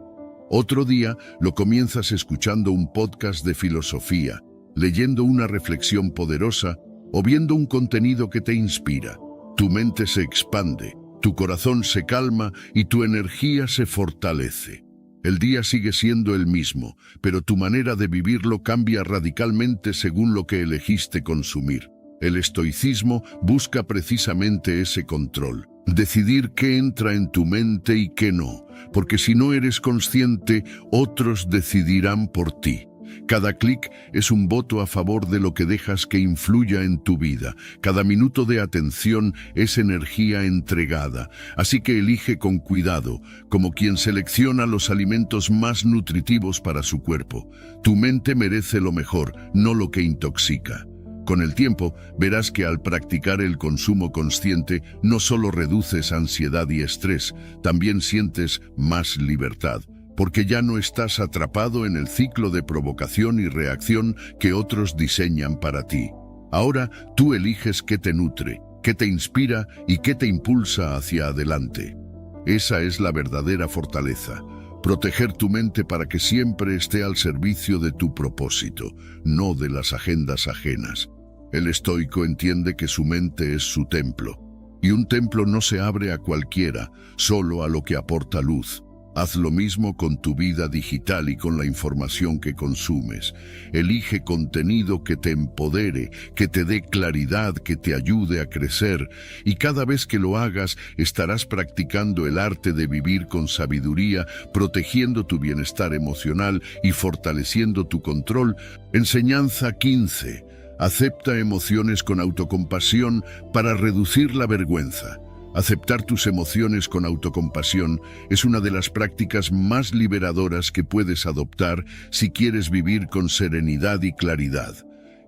Otro día lo comienzas escuchando un podcast de filosofía, leyendo una reflexión poderosa o viendo un contenido que te inspira. Tu mente se expande, tu corazón se calma y tu energía se fortalece. El día sigue siendo el mismo, pero tu manera de vivirlo cambia radicalmente según lo que elegiste consumir. El estoicismo busca precisamente ese control, decidir qué entra en tu mente y qué no, porque si no eres consciente, otros decidirán por ti. Cada clic es un voto a favor de lo que dejas que influya en tu vida. Cada minuto de atención es energía entregada. Así que elige con cuidado, como quien selecciona los alimentos más nutritivos para su cuerpo. Tu mente merece lo mejor, no lo que intoxica. Con el tiempo, verás que al practicar el consumo consciente, no solo reduces ansiedad y estrés, también sientes más libertad. Porque ya no estás atrapado en el ciclo de provocación y reacción que otros diseñan para ti. Ahora tú eliges qué te nutre, qué te inspira y qué te impulsa hacia adelante. Esa es la verdadera fortaleza. Proteger tu mente para que siempre esté al servicio de tu propósito, no de las agendas ajenas. El estoico entiende que su mente es su templo, y un templo no se abre a cualquiera, solo a lo que aporta luz. Haz lo mismo con tu vida digital y con la información que consumes. Elige contenido que te empodere, que te dé claridad, que te ayude a crecer. Y cada vez que lo hagas, estarás practicando el arte de vivir con sabiduría, protegiendo tu bienestar emocional y fortaleciendo tu control. Enseñanza 15. Acepta emociones con autocompasión para reducir la vergüenza. Aceptar tus emociones con autocompasión es una de las prácticas más liberadoras que puedes adoptar si quieres vivir con serenidad y claridad.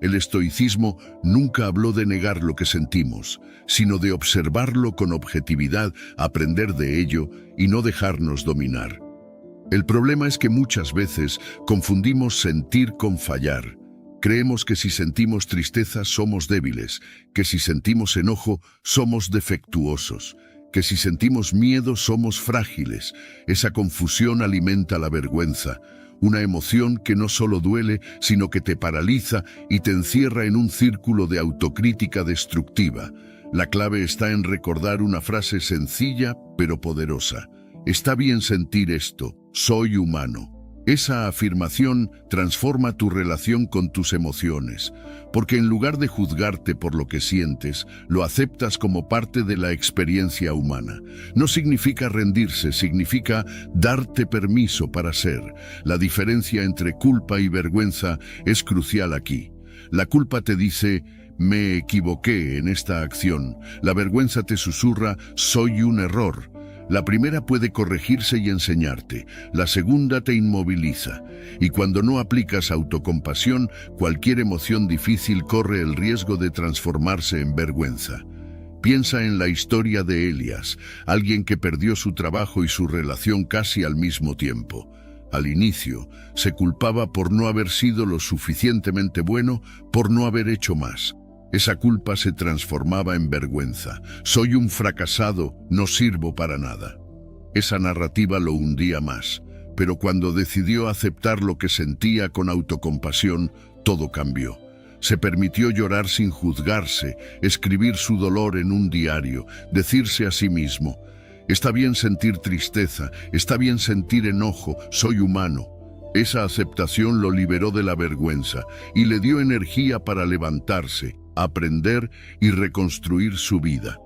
El estoicismo nunca habló de negar lo que sentimos, sino de observarlo con objetividad, aprender de ello y no dejarnos dominar. El problema es que muchas veces confundimos sentir con fallar. Creemos que si sentimos tristeza somos débiles, que si sentimos enojo somos defectuosos, que si sentimos miedo somos frágiles. Esa confusión alimenta la vergüenza, una emoción que no solo duele, sino que te paraliza y te encierra en un círculo de autocrítica destructiva. La clave está en recordar una frase sencilla pero poderosa. Está bien sentir esto, soy humano. Esa afirmación transforma tu relación con tus emociones, porque en lugar de juzgarte por lo que sientes, lo aceptas como parte de la experiencia humana. No significa rendirse, significa darte permiso para ser. La diferencia entre culpa y vergüenza es crucial aquí. La culpa te dice, me equivoqué en esta acción. La vergüenza te susurra, soy un error. La primera puede corregirse y enseñarte, la segunda te inmoviliza. Y cuando no aplicas autocompasión, cualquier emoción difícil corre el riesgo de transformarse en vergüenza. Piensa en la historia de Elías, alguien que perdió su trabajo y su relación casi al mismo tiempo. Al inicio, se culpaba por no haber sido lo suficientemente bueno, por no haber hecho más. Esa culpa se transformaba en vergüenza. Soy un fracasado, no sirvo para nada. Esa narrativa lo hundía más, pero cuando decidió aceptar lo que sentía con autocompasión, todo cambió. Se permitió llorar sin juzgarse, escribir su dolor en un diario, decirse a sí mismo, está bien sentir tristeza, está bien sentir enojo, soy humano. Esa aceptación lo liberó de la vergüenza y le dio energía para levantarse, aprender y reconstruir su vida.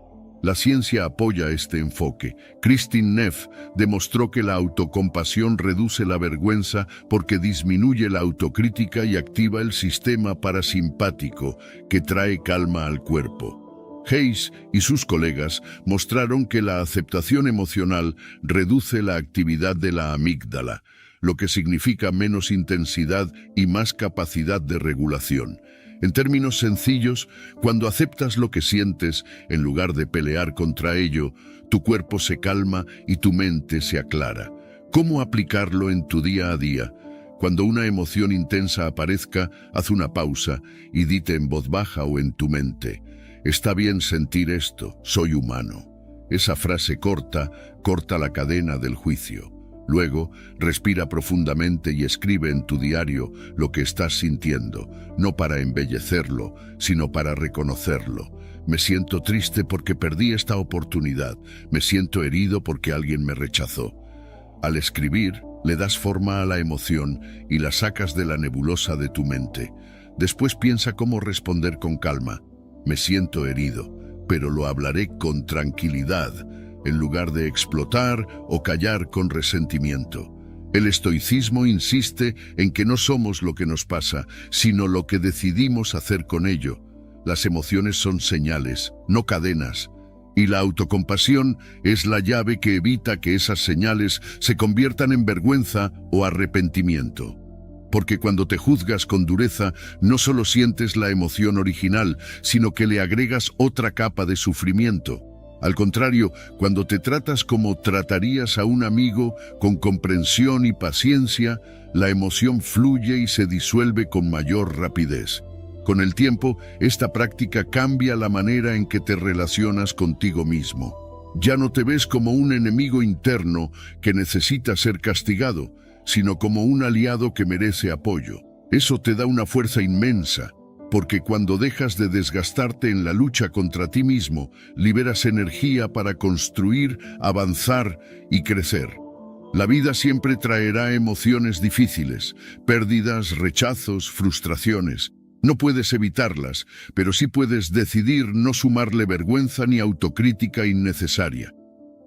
La ciencia apoya este enfoque. Kristin Neff demostró que la autocompasión reduce la vergüenza porque disminuye la autocrítica y activa el sistema parasimpático, que trae calma al cuerpo. Hayes y sus colegas mostraron que la aceptación emocional reduce la actividad de la amígdala, lo que significa menos intensidad y más capacidad de regulación. En términos sencillos, cuando aceptas lo que sientes, en lugar de pelear contra ello, tu cuerpo se calma y tu mente se aclara. ¿Cómo aplicarlo en tu día a día? Cuando una emoción intensa aparezca, haz una pausa y dite en voz baja o en tu mente, está bien sentir esto, soy humano. Esa frase corta la cadena del juicio. Luego, respira profundamente y escribe en tu diario lo que estás sintiendo, no para embellecerlo, sino para reconocerlo. Me siento triste porque perdí esta oportunidad. Me siento herido porque alguien me rechazó. Al escribir, le das forma a la emoción y la sacas de la nebulosa de tu mente. Después piensa cómo responder con calma. Me siento herido, pero lo hablaré con tranquilidad, en lugar de explotar o callar con resentimiento. El estoicismo insiste en que no somos lo que nos pasa, sino lo que decidimos hacer con ello. Las emociones son señales, no cadenas, y la autocompasión es la llave que evita que esas señales se conviertan en vergüenza o arrepentimiento. Porque cuando te juzgas con dureza, no solo sientes la emoción original, sino que le agregas otra capa de sufrimiento. Al contrario, cuando te tratas como tratarías a un amigo, con comprensión y paciencia, la emoción fluye y se disuelve con mayor rapidez. Con el tiempo, esta práctica cambia la manera en que te relacionas contigo mismo. Ya no te ves como un enemigo interno que necesita ser castigado, sino como un aliado que merece apoyo. Eso te da una fuerza inmensa, porque cuando dejas de desgastarte en la lucha contra ti mismo, liberas energía para construir, avanzar y crecer. La vida siempre traerá emociones difíciles, pérdidas, rechazos, frustraciones. No puedes evitarlas, pero sí puedes decidir no sumarle vergüenza ni autocrítica innecesaria.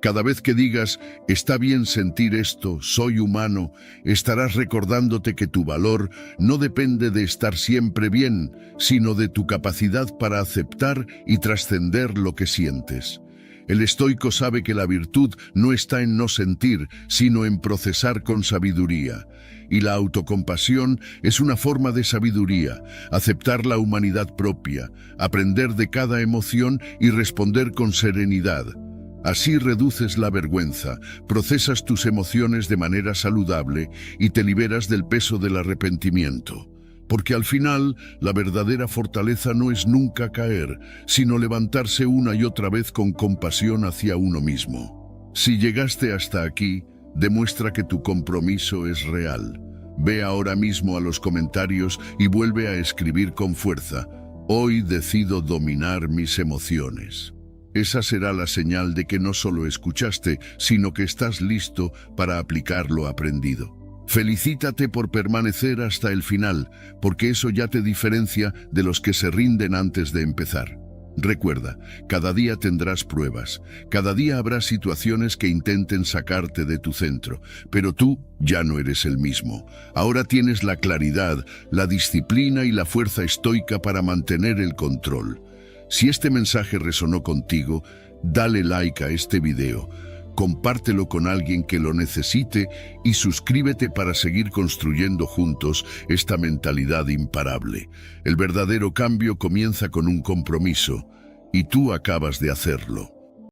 Cada vez que digas, está bien sentir esto, soy humano, estarás recordándote que tu valor no depende de estar siempre bien, sino de tu capacidad para aceptar y trascender lo que sientes. El estoico sabe que la virtud no está en no sentir, sino en procesar con sabiduría. Y la autocompasión es una forma de sabiduría, aceptar la humanidad propia, aprender de cada emoción y responder con serenidad. Así reduces la vergüenza, procesas tus emociones de manera saludable y te liberas del peso del arrepentimiento. Porque al final, la verdadera fortaleza no es nunca caer, sino levantarse una y otra vez con compasión hacia uno mismo. Si llegaste hasta aquí, demuestra que tu compromiso es real. Ve ahora mismo a los comentarios y vuelve a escribir con fuerza. Hoy decido dominar mis emociones. Esa será la señal de que no solo escuchaste, sino que estás listo para aplicar lo aprendido. Felicítate por permanecer hasta el final, porque eso ya te diferencia de los que se rinden antes de empezar. Recuerda, cada día tendrás pruebas, cada día habrá situaciones que intenten sacarte de tu centro, pero tú ya no eres el mismo. Ahora tienes la claridad, la disciplina y la fuerza estoica para mantener el control. Si este mensaje resonó contigo, dale like a este video, compártelo con alguien que lo necesite y suscríbete para seguir construyendo juntos esta mentalidad imparable. El verdadero cambio comienza con un compromiso, y tú acabas de hacerlo.